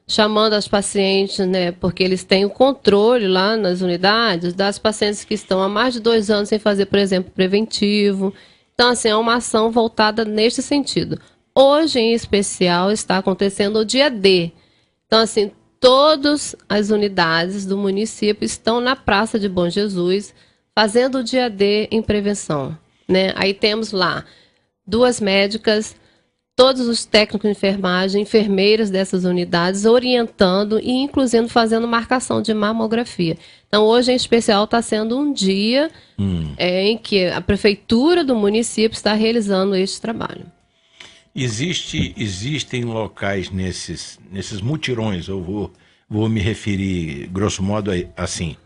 Chamando as pacientes, né? Porque eles têm o controle lá nas unidades das pacientes que estão há mais de 2 anos sem fazer, por exemplo, preventivo. Então, assim, é uma ação voltada neste sentido. Hoje, em especial, está acontecendo o dia D. Então, assim, todas as unidades do município estão na Praça de Bom Jesus, fazendo o dia D em prevenção, né? Aí temos lá 2 médicas, todos os técnicos de enfermagem, enfermeiras dessas unidades, orientando e inclusive fazendo marcação de mamografia. Então, hoje, em especial, está sendo um dia em que a prefeitura do município está realizando este trabalho. Existem locais nesses mutirões, eu vou me referir, grosso modo, assim.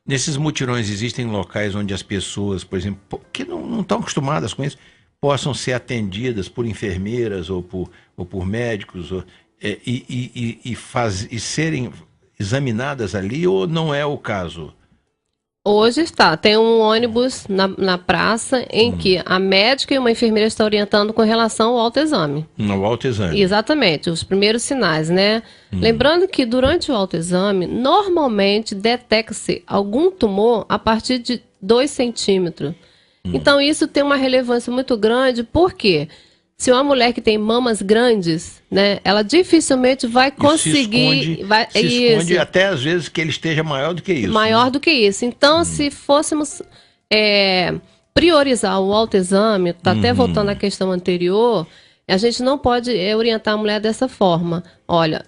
Nesses mutirões existem locais onde as pessoas, por exemplo, que não estão acostumadas com isso, possam ser atendidas por enfermeiras ou por médicos e serem examinadas ali, ou não é o caso? Hoje tem um ônibus na praça em que a médica e uma enfermeira estão orientando com relação ao autoexame. No autoexame. Exatamente, os primeiros sinais, né? Lembrando que durante o autoexame, normalmente detecta-se algum tumor a partir de 2 centímetros. Então isso tem uma relevância muito grande, porque se uma mulher que tem mamas grandes, né, ela dificilmente vai conseguir... Se esconde até às vezes que ele esteja maior do que isso. Maior do que isso. Então, se fôssemos priorizar o autoexame, até voltando à questão anterior, a gente não pode orientar a mulher dessa forma. Olha,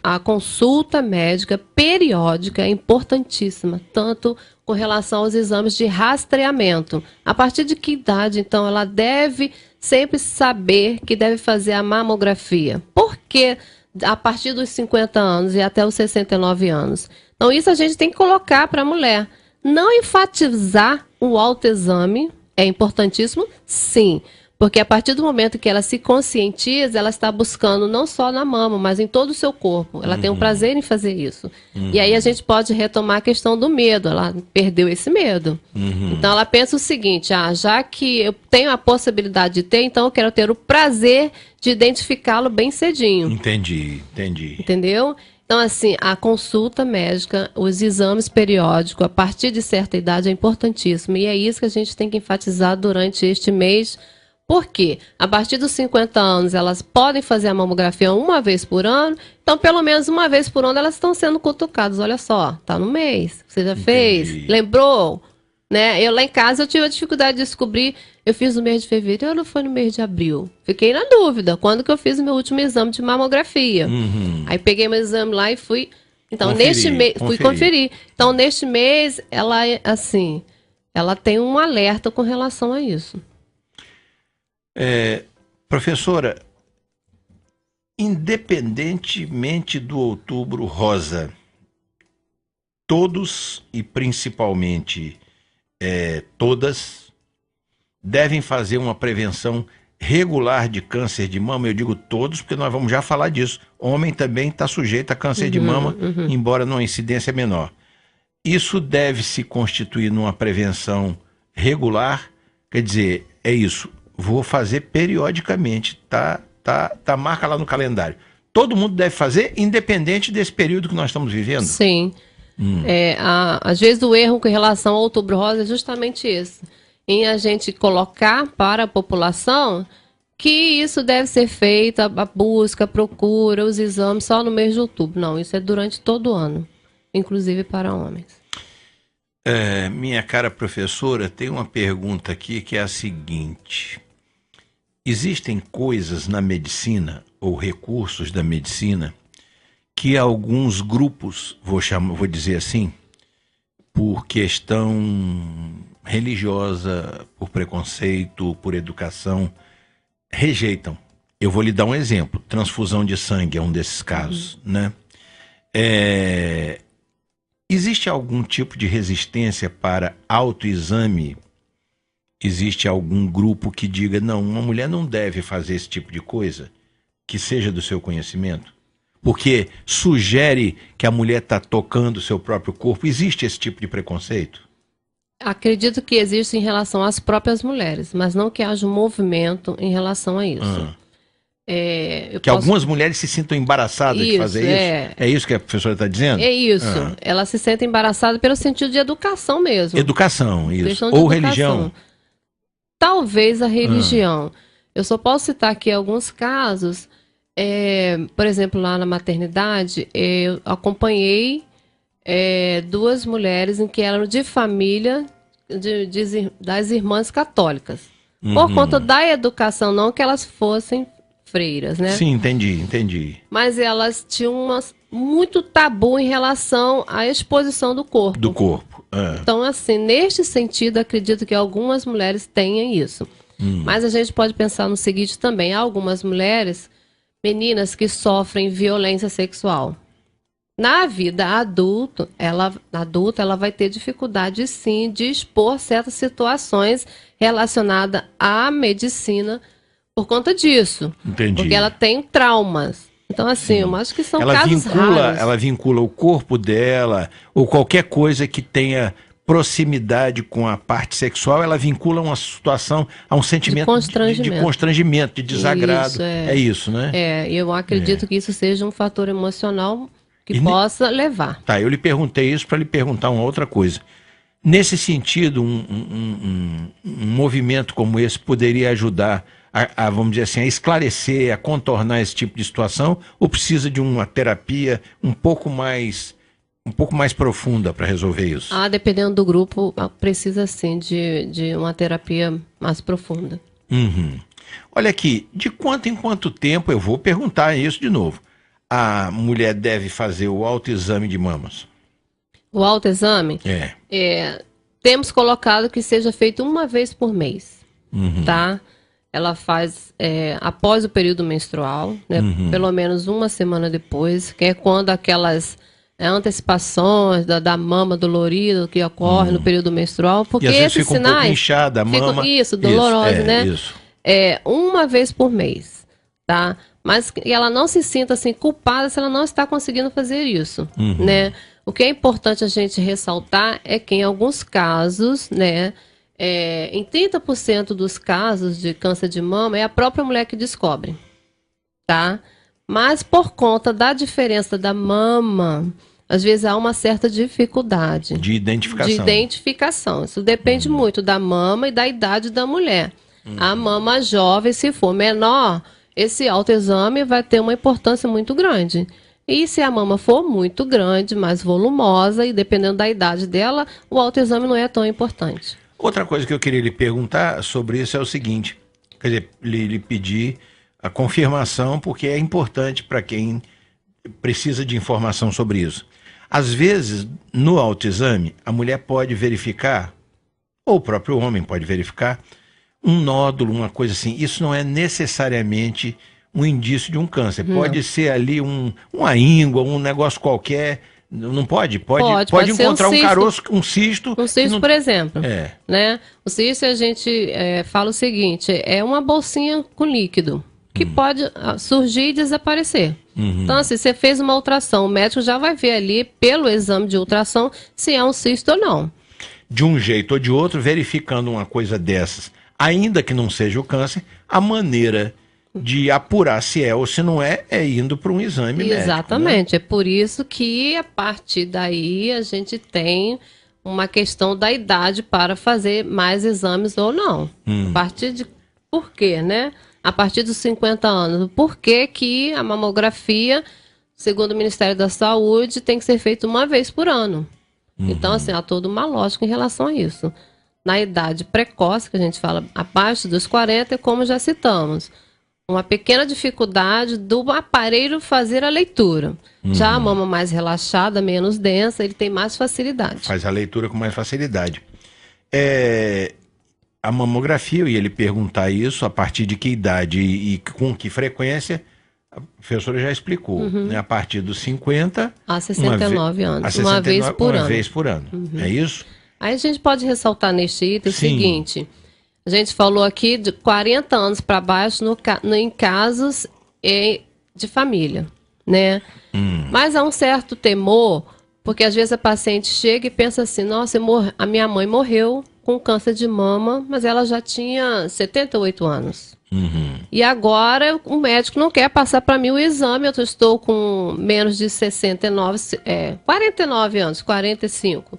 a consulta médica periódica é importantíssima, tanto com relação aos exames de rastreamento. A partir de que idade, então, ela deve sempre saber que deve fazer a mamografia? Porque a partir dos 50 anos e até os 69 anos. Então, isso a gente tem que colocar para a mulher. Não enfatizar o autoexame é importantíssimo, sim. Porque a partir do momento que ela se conscientiza, ela está buscando não só na mama, mas em todo o seu corpo. Ela tem um prazer em fazer isso. E aí a gente pode retomar a questão do medo. Ela perdeu esse medo. Então ela pensa o seguinte, já que eu tenho a possibilidade de ter, então eu quero ter o prazer de identificá-lo bem cedinho. Entendi. Entendeu? Então, assim, a consulta médica, os exames periódicos, a partir de certa idade é importantíssimo. E é isso que a gente tem que enfatizar durante este mês. Por quê? A partir dos 50 anos, elas podem fazer a mamografia uma vez por ano, então pelo menos uma vez por ano elas estão sendo cutucadas. Olha só, tá no mês, você já fez, lembrou? Né? Eu lá em casa eu tive a dificuldade de descobrir, eu fiz no mês de fevereiro ou foi no mês de abril? Fiquei na dúvida, quando que eu fiz o meu último exame de mamografia. Aí peguei meu exame lá e fui, então neste mês, fui conferir. Então neste mês, ela assim, ela tem um alerta com relação a isso. Professora, independentemente do Outubro Rosa, todos e principalmente todas devem fazer uma prevenção regular de câncer de mama. Eu digo todos porque nós vamos já falar disso. Homem também está sujeito a câncer de mama, embora numa incidência menor. Isso deve se constituir numa prevenção regular, quer dizer, é isso. Vou fazer periodicamente, tá marca lá no calendário. Todo mundo deve fazer, independente desse período que nós estamos vivendo? Sim. Às vezes o erro com relação ao Outubro Rosa é justamente esse. Em a gente colocar para a população que isso deve ser feito, a busca, a procura, os exames só no mês de outubro. Não, isso é durante todo o ano, inclusive para homens. Minha cara professora, tem uma pergunta aqui que é a seguinte: existem coisas na medicina ou recursos da medicina que alguns grupos, vou dizer assim, por questão religiosa, por preconceito, por educação, rejeitam. Eu vou lhe dar um exemplo. Transfusão de sangue é um desses casos, né? Existe algum tipo de resistência para autoexame? Existe algum grupo que diga, não, uma mulher não deve fazer esse tipo de coisa, que seja do seu conhecimento? Porque sugere que a mulher está tocando o seu próprio corpo. Existe esse tipo de preconceito? Acredito que existe em relação às próprias mulheres, mas não que haja um movimento em relação a isso. Algumas mulheres se sintam embaraçadas de fazer isso? É isso que a professora está dizendo? É isso. Ela se sente embaraçada pelo sentido de educação mesmo. Educação, isso. Ou religião. Talvez a religião. Eu só posso citar aqui alguns casos. Por exemplo, lá na maternidade, eu acompanhei 2 mulheres em que eram de família das irmãs católicas. Por conta da educação, não que elas fossem freiras, né? Sim, entendi. Mas elas tinham muito tabu em relação à exposição do corpo. Do corpo. Então, assim, neste sentido, acredito que algumas mulheres tenham isso. Mas a gente pode pensar no seguinte também: há algumas mulheres, meninas que sofrem violência sexual. Na vida adulta, ela vai ter dificuldade, sim, de expor certas situações relacionadas à medicina por conta disso. Entendi. Porque ela tem traumas. Então, assim, eu acho que são casos raros. Ela vincula o corpo dela, ou qualquer coisa que tenha proximidade com a parte sexual, ela vincula uma situação a um sentimento de constrangimento, de desagrado. Isso, é isso, né? Eu acredito que isso seja um fator emocional que possa levar. Tá, eu lhe perguntei isso para lhe perguntar uma outra coisa. Nesse sentido, um movimento como esse poderia ajudar vamos dizer assim, a esclarecer, a contornar esse tipo de situação, ou precisa de uma terapia um pouco mais profunda para resolver isso? Dependendo do grupo, precisa sim de uma terapia mais profunda. Olha aqui, de quanto em quanto tempo, eu vou perguntar isso de novo, a mulher deve fazer o autoexame de mamas? O autoexame? Temos colocado que seja feito uma vez por mês, tá? Ela faz após o período menstrual, né? Pelo menos uma semana depois, que é quando aquelas antecipações da mama dolorida que ocorre no período menstrual, porque e às vezes esses fica sinais... um pouco inchada a mama. Isso, dolorosa, né? Isso. Uma vez por mês, tá? Mas que ela não se sinta assim culpada se ela não está conseguindo fazer isso, né? O que é importante a gente ressaltar é que em alguns casos, né, em 30% dos casos de câncer de mama é a própria mulher que descobre, tá? Mas por conta da diferença da mama, às vezes há uma certa dificuldade de identificação. Isso depende muito da mama e da idade da mulher. A mama jovem, se for menor, esse autoexame vai ter uma importância muito grande. E se a mama for muito grande, mais volumosa, e dependendo da idade dela, o autoexame não é tão importante. Outra coisa que eu queria lhe perguntar sobre isso é o seguinte, quer dizer, lhe pedir a confirmação, porque é importante para quem precisa de informação sobre isso. Às vezes, no autoexame, a mulher pode verificar, ou o próprio homem pode verificar, um nódulo, uma coisa assim. Isso não é necessariamente um indício de um câncer. Não. Pode ser ali uma íngua, um negócio qualquer. Não pode? Pode encontrar um caroço, um cisto. Um cisto, por exemplo. Né? O cisto, a gente fala o seguinte, é uma bolsinha com líquido, que pode surgir e desaparecer. Então, assim, você fez uma ultrassom, o médico já vai ver ali, pelo exame de ultrassom, se é um cisto ou não. De um jeito ou de outro, verificando uma coisa dessas, ainda que não seja o câncer, a maneira de apurar se é ou se não é indo para um exame médico. Exatamente, né? É por isso que a partir daí a gente tem uma questão da idade para fazer mais exames ou não. A partir de... Por quê, né? A partir dos 50 anos. Por que que a mamografia, segundo o Ministério da Saúde, tem que ser feita uma vez por ano? Então, assim, há toda uma lógica em relação a isso. Na idade precoce, que a gente fala abaixo dos 40, como já citamos, uma pequena dificuldade do aparelho fazer a leitura. Já a mama mais relaxada, menos densa, ele tem mais facilidade. Faz a leitura com mais facilidade. A mamografia, eu ia lhe perguntar isso, a partir de que idade e com que frequência, a professora já explicou, né? A partir dos 50... A 69 anos, uma vez por ano. Uma vez por ano, é isso? Aí a gente pode ressaltar neste item o seguinte, a gente falou aqui de 40 anos para baixo em casos de família, né? Mas há um certo temor, porque às vezes a paciente chega e pensa assim, nossa, a minha mãe morreu com câncer de mama, mas ela já tinha 78 anos. E agora o médico não quer passar para mim o exame, eu estou com menos de 49 anos, 45.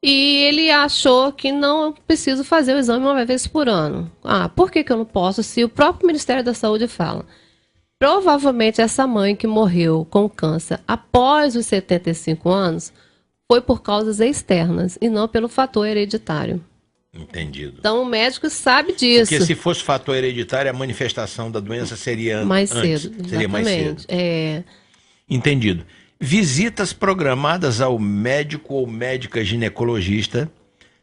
E ele achou que não preciso fazer o exame uma vez por ano. Por que eu não posso? Se o próprio Ministério da Saúde fala. Provavelmente essa mãe que morreu com câncer após os 75 anos foi por causas externas e não pelo fator hereditário. Entendido. Então o médico sabe disso. Porque se fosse fator hereditário, a manifestação da doença seria mais antes, cedo. seria mais cedo. É. Entendido. Visitas programadas ao médico ou médica ginecologista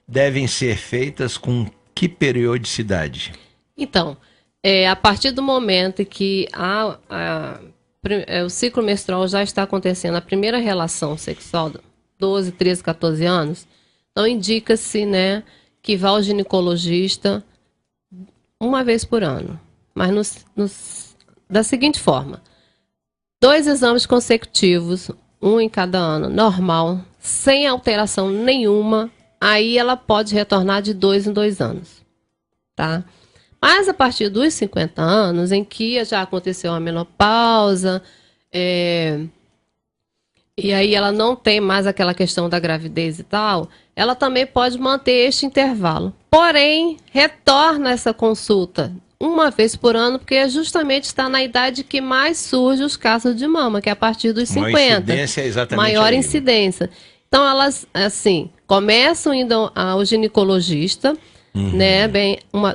devem ser feitas com que periodicidade? Então, a partir do momento que o ciclo menstrual já está acontecendo, a primeira relação sexual, 12, 13, 14 anos, então indica-se, né, que vá ao ginecologista uma vez por ano. Mas da seguinte forma: 2 exames consecutivos, um em cada ano, normal, sem alteração nenhuma, aí ela pode retornar de 2 em 2 anos, tá? Mas a partir dos 50 anos, em que já aconteceu a menopausa, e aí ela não tem mais aquela questão da gravidez e tal, ela também pode manter este intervalo. Porém, retorna essa consulta uma vez por ano, porque justamente está na idade que mais surge os casos de mama, que é a partir dos 50. Maior incidência é exatamente maior aí, incidência. Então, elas, assim, começam indo ao ginecologista, né,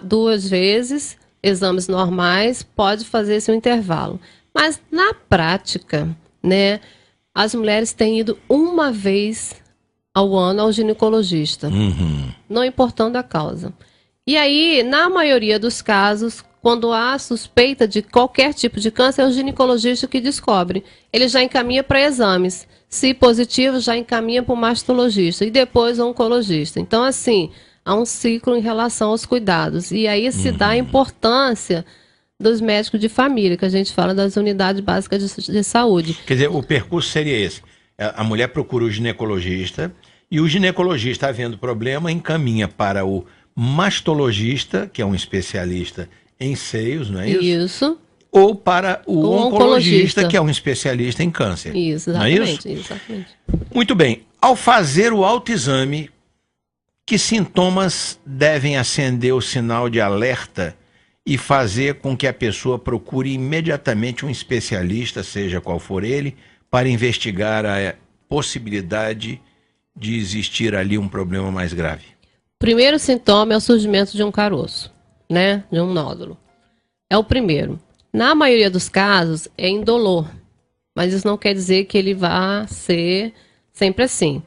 2 vezes, exames normais, pode fazer esse intervalo. Mas, na prática, né, as mulheres têm ido uma vez ao ano ao ginecologista, não importando a causa. E aí, na maioria dos casos, quando há suspeita de qualquer tipo de câncer, é o ginecologista que descobre. Ele já encaminha para exames. Se positivo, já encaminha para o mastologista e depois o oncologista. Então, assim, há um ciclo em relação aos cuidados. E aí se dá a importância dos médicos de família, que a gente fala das unidades básicas de saúde. Quer dizer, o percurso seria esse. A mulher procura o ginecologista e o ginecologista, havendo problema, encaminha para o mastologista, que é um especialista em seios, não é isso? Isso. Ou para o oncologista, que é um especialista em câncer. Isso, exatamente. Não é isso? Exatamente. Muito bem. Ao fazer o autoexame, que sintomas devem acender o sinal de alerta e fazer com que a pessoa procure imediatamente um especialista, seja qual for ele, para investigar a possibilidade de existir ali um problema mais grave? O primeiro sintoma é o surgimento de um caroço, né? De um nódulo. É o primeiro. Na maioria dos casos, é indolor. Mas isso não quer dizer que ele vá ser sempre assim.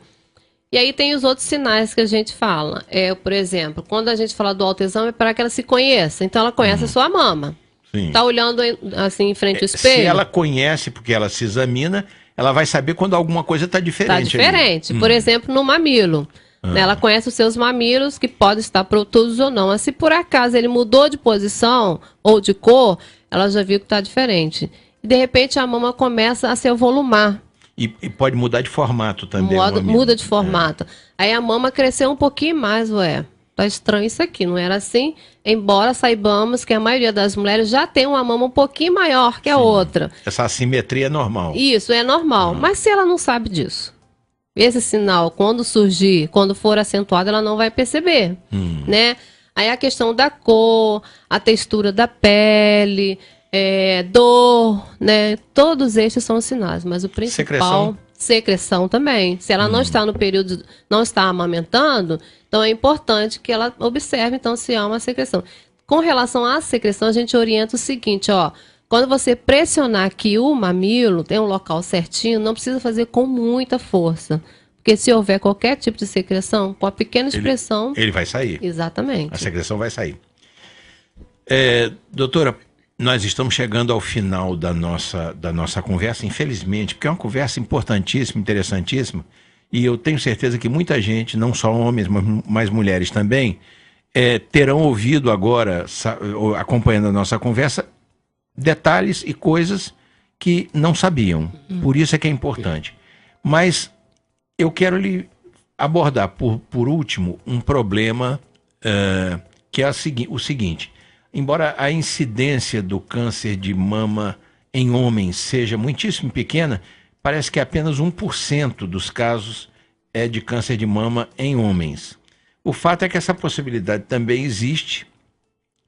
E aí tem os outros sinais que a gente fala. Por exemplo, quando a gente fala do autoexame, é para que ela se conheça. Então, ela conhece a sua mama. Sim. Tá olhando assim em frente ao espelho? Se ela conhece, porque ela se examina, ela vai saber quando alguma coisa está diferente. Está diferente. Por exemplo, no mamilo. Ela conhece os seus mamilos, que podem estar protusos ou não. Mas se por acaso ele mudou de posição ou de cor, ela já viu que está diferente. E de repente a mama começa a se avolumar. E pode mudar de formato também. Muda de formato. Aí a mama cresceu um pouquinho mais, tá estranho isso aqui, não era assim? Embora saibamos que a maioria das mulheres já tem uma mama um pouquinho maior que a outra. Essa assimetria é normal. Isso, é normal. Mas se ela não sabe disso, esse sinal, quando surgir, quando for acentuado, ela não vai perceber, né? Aí a questão da cor, a textura da pele, dor, né? Todos estes são os sinais, mas o principal... Secreção também. Se ela não está no período, não está amamentando, então é importante que ela observe, então, se há uma secreção. Com relação à secreção, a gente orienta o seguinte, quando você pressionar aqui o mamilo, tem um local certinho, não precisa fazer com muita força. Porque se houver qualquer tipo de secreção, com a pequena expressão... Ele vai sair. Exatamente. A secreção vai sair. Doutora, nós estamos chegando ao final da nossa conversa, infelizmente, porque é uma conversa importantíssima, interessantíssima, e eu tenho certeza que muita gente, não só homens, mas mulheres também, terão ouvido agora, acompanhando a nossa conversa, detalhes e coisas que não sabiam. Por isso é que é importante. Mas eu quero lhe abordar, por último, um problema que é o seguinte. Embora a incidência do câncer de mama em homens seja muitíssimo pequena, parece que apenas 1% dos casos é de câncer de mama em homens. O fato é que essa possibilidade também existe,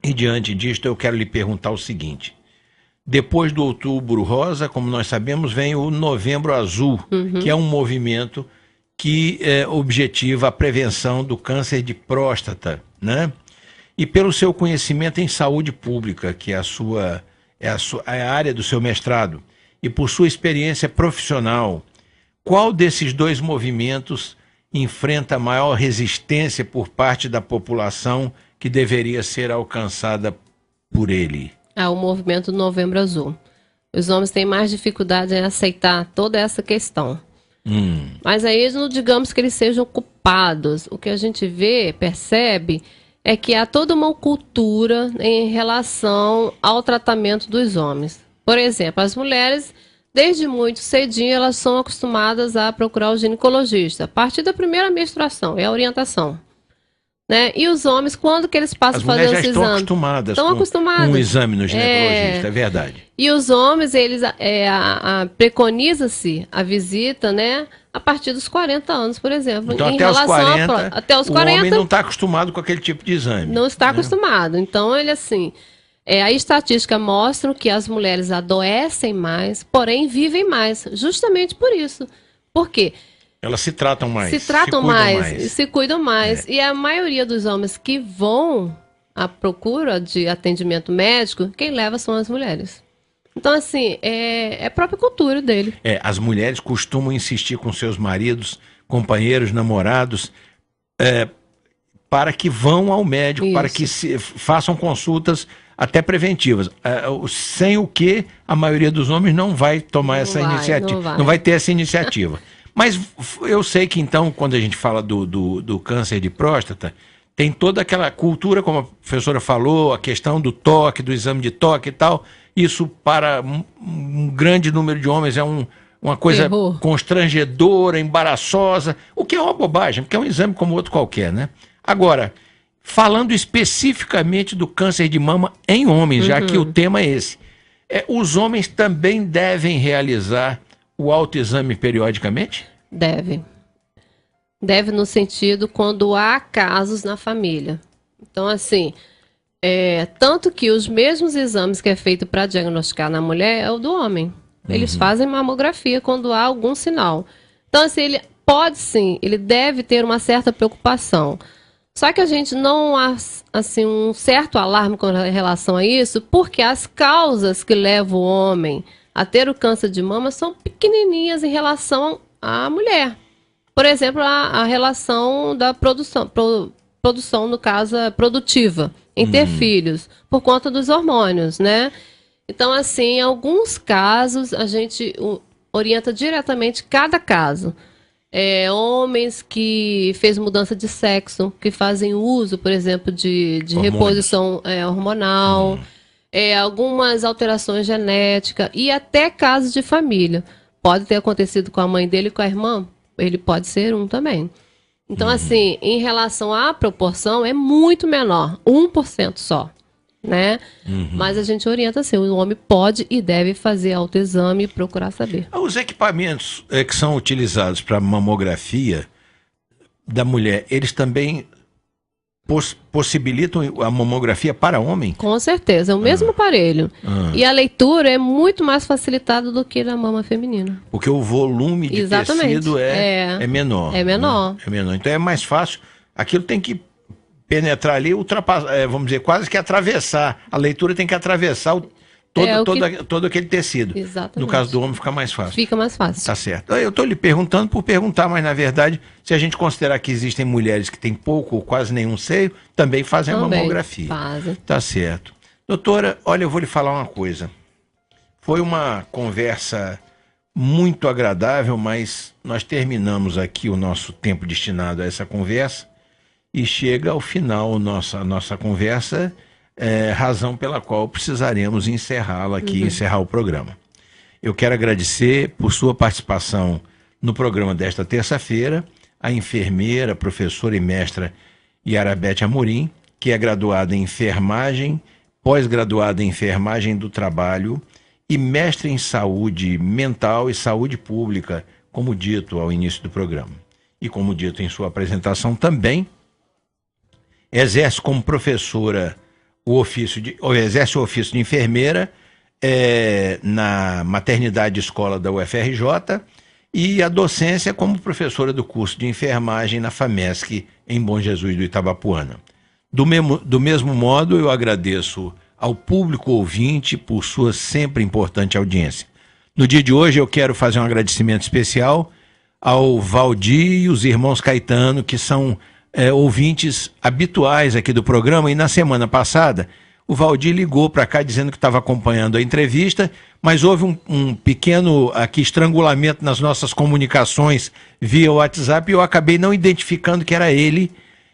e diante disto eu quero lhe perguntar o seguinte. Depois do Outubro Rosa, como nós sabemos, vem o Novembro Azul, que é um movimento que objetiva a prevenção do câncer de próstata, né? E pelo seu conhecimento em saúde pública, que é a área do seu mestrado, e por sua experiência profissional, qual desses dois movimentos enfrenta maior resistência por parte da população que deveria ser alcançada por ele? O movimento do Novembro Azul. Os homens têm mais dificuldade em aceitar toda essa questão. Mas aí não digamos que eles sejam culpados. O que a gente vê, percebe, é que há toda uma cultura em relação ao tratamento dos homens. Por exemplo, as mulheres, desde muito cedinho, elas são acostumadas a procurar o ginecologista. A partir da primeira menstruação, é a orientação. Né? E os homens, quando que eles passam a fazer esse exame? As mulheres já estão acostumadas com um exame no ginecologista, é verdade. E os homens, eles preconiza-se a visita, né, a partir dos 40 anos, por exemplo. Então, em relação até os 40, o homem não está acostumado com aquele tipo de exame. Não está acostumado. Então, ele assim, a estatística mostra que as mulheres adoecem mais, porém vivem mais, justamente por isso. Por quê? Elas se tratam mais. Se cuidam mais. E a maioria dos homens que vão à procura de atendimento médico, quem leva são as mulheres. Então, assim, é a própria cultura dele. As mulheres costumam insistir com seus maridos, companheiros, namorados, para que vão ao médico, isso, para que façam consultas até preventivas. Sem o que a maioria dos homens não vai tomar essa iniciativa. Não vai ter essa iniciativa. Mas eu sei que, então, quando a gente fala do câncer de próstata, tem toda aquela cultura, como a professora falou, a questão do toque, do exame de toque e tal. Isso, para um grande número de homens, é uma coisa constrangedora, embaraçosa, o que é uma bobagem, porque é um exame como outro qualquer, né? Agora, falando especificamente do câncer de mama em homens, já que o tema é esse, os homens também devem realizar o autoexame periodicamente? Deve. Deve no sentido quando há casos na família. Então, assim, tanto que os mesmos exames que é feito para diagnosticar na mulher é o do homem. Eles fazem mamografia quando há algum sinal. Então, assim, ele pode sim, ele deve ter uma certa preocupação. Só que a gente não há, assim, um certo alarme com relação a isso, porque as causas que levam o homem a ter o câncer de mama são pequenininhas em relação à mulher. Por exemplo, a relação da produção, no caso, produtiva, em ter filhos, por conta dos hormônios, né? Então, assim, em alguns casos, a gente orienta diretamente cada caso. Homens que fez mudança de sexo, que fazem uso, por exemplo, de reposição hormonal, algumas alterações genéticas e até casos de família. Pode ter acontecido com a mãe dele e com a irmã, ele pode ser um também. Então, assim, em relação à proporção, é muito menor, 1% só, né? Mas a gente orienta assim, o homem pode e deve fazer autoexame e procurar saber. Os equipamentos que são utilizados para mamografia da mulher, eles também possibilitam a mamografia para homem? Com certeza, é o mesmo aparelho. E a leitura é muito mais facilitada do que na mama feminina. Porque o volume de tecido é menor. É menor. Né? É menor. Então é mais fácil. Aquilo tem que penetrar ali, ultrapassar, vamos dizer, quase que atravessar. A leitura tem que atravessar todo aquele tecido. Exatamente. No caso do homem fica mais fácil. Fica mais fácil. Tá certo. Eu estou lhe perguntando por perguntar, mas na verdade, se a gente considerar que existem mulheres que têm pouco ou quase nenhum seio, também fazem a mamografia. Fazem. Tá certo. Doutora, olha, eu vou lhe falar uma coisa. Foi uma conversa muito agradável, mas nós terminamos aqui o nosso tempo destinado a essa conversa e chega ao final a nossa conversa, razão pela qual precisaremos encerrá-la aqui, encerrar o programa. Eu quero agradecer por sua participação no programa desta terça-feira, a enfermeira, professora e mestra Yarabete Amorim, que é graduada em enfermagem, pós-graduada em enfermagem do trabalho e mestre em saúde mental e saúde pública, como dito ao início do programa. E como dito em sua apresentação também, exerce como professora exerce o ofício de enfermeira na maternidade escola da UFRJ e a docência como professora do curso de enfermagem na FAMESC em Bom Jesus do Itabapuana. Do mesmo modo, eu agradeço ao público ouvinte por sua sempre importante audiência. No dia de hoje eu quero fazer um agradecimento especial ao Valdir e os irmãos Caetano, que são ouvintes habituais aqui do programa, e na semana passada o Valdir ligou para cá dizendo que estava acompanhando a entrevista, mas houve um pequeno aqui estrangulamento nas nossas comunicações via WhatsApp e eu acabei não identificando que era ele.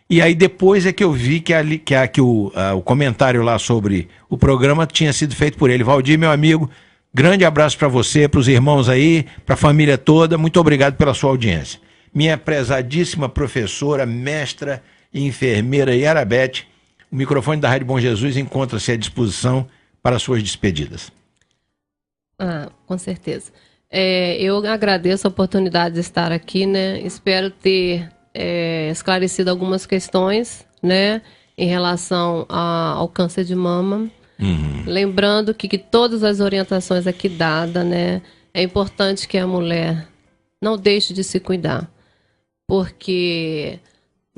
E aí depois é que eu vi que o comentário lá sobre o programa tinha sido feito por ele. Valdir, meu amigo, grande abraço para você, para os irmãos aí, para a família toda. Muito obrigado pela sua audiência. Minha prezadíssima professora, mestra e enfermeira Yarabete, o microfone da Rádio Bom Jesus encontra-se à disposição para suas despedidas. Com certeza. Eu agradeço a oportunidade de estar aqui, né? Espero ter esclarecido algumas questões, né, em relação ao câncer de mama. Lembrando que todas as orientações aqui dadas, né, é importante que a mulher não deixe de se cuidar, porque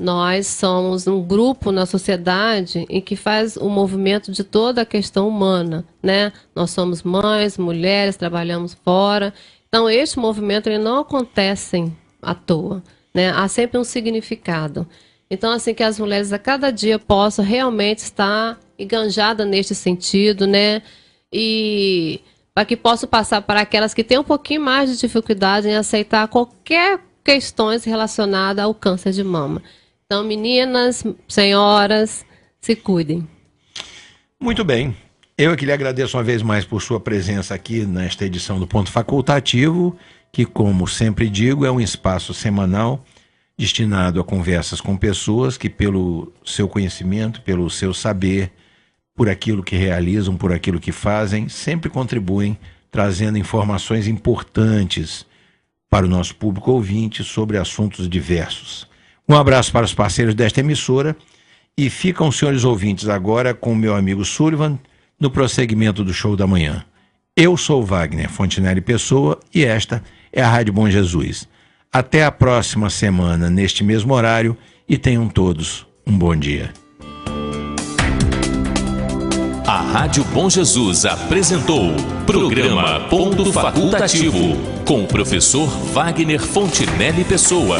nós somos um grupo na sociedade em que faz o movimento de toda a questão humana, né? Nós somos mães, mulheres, trabalhamos fora. Então, este movimento ele não acontece à toa, né? Há sempre um significado. Então, assim, que as mulheres a cada dia possam realmente estar enganjadas neste sentido, né? E para que possam passar para aquelas que têm um pouquinho mais de dificuldade em aceitar qualquer questões relacionadas ao câncer de mama. Então, meninas, senhoras, se cuidem. Muito bem. Eu que lhe agradeço uma vez mais por sua presença aqui nesta edição do Ponto Facultativo, que, como sempre digo, é um espaço semanal destinado a conversas com pessoas que, pelo seu conhecimento, pelo seu saber, por aquilo que realizam, por aquilo que fazem, sempre contribuem trazendo informações importantes para o nosso público ouvinte sobre assuntos diversos. Um abraço para os parceiros desta emissora e ficam os senhores ouvintes agora com o meu amigo Sullivan no prosseguimento do show da manhã. Eu sou Wagner Fontinelli Pessoa e esta é a Rádio Bom Jesus. Até a próxima semana neste mesmo horário e tenham todos um bom dia. A Rádio Bom Jesus apresentou Programa Ponto Facultativo com o professor Wagner Fontinelli Pessoa.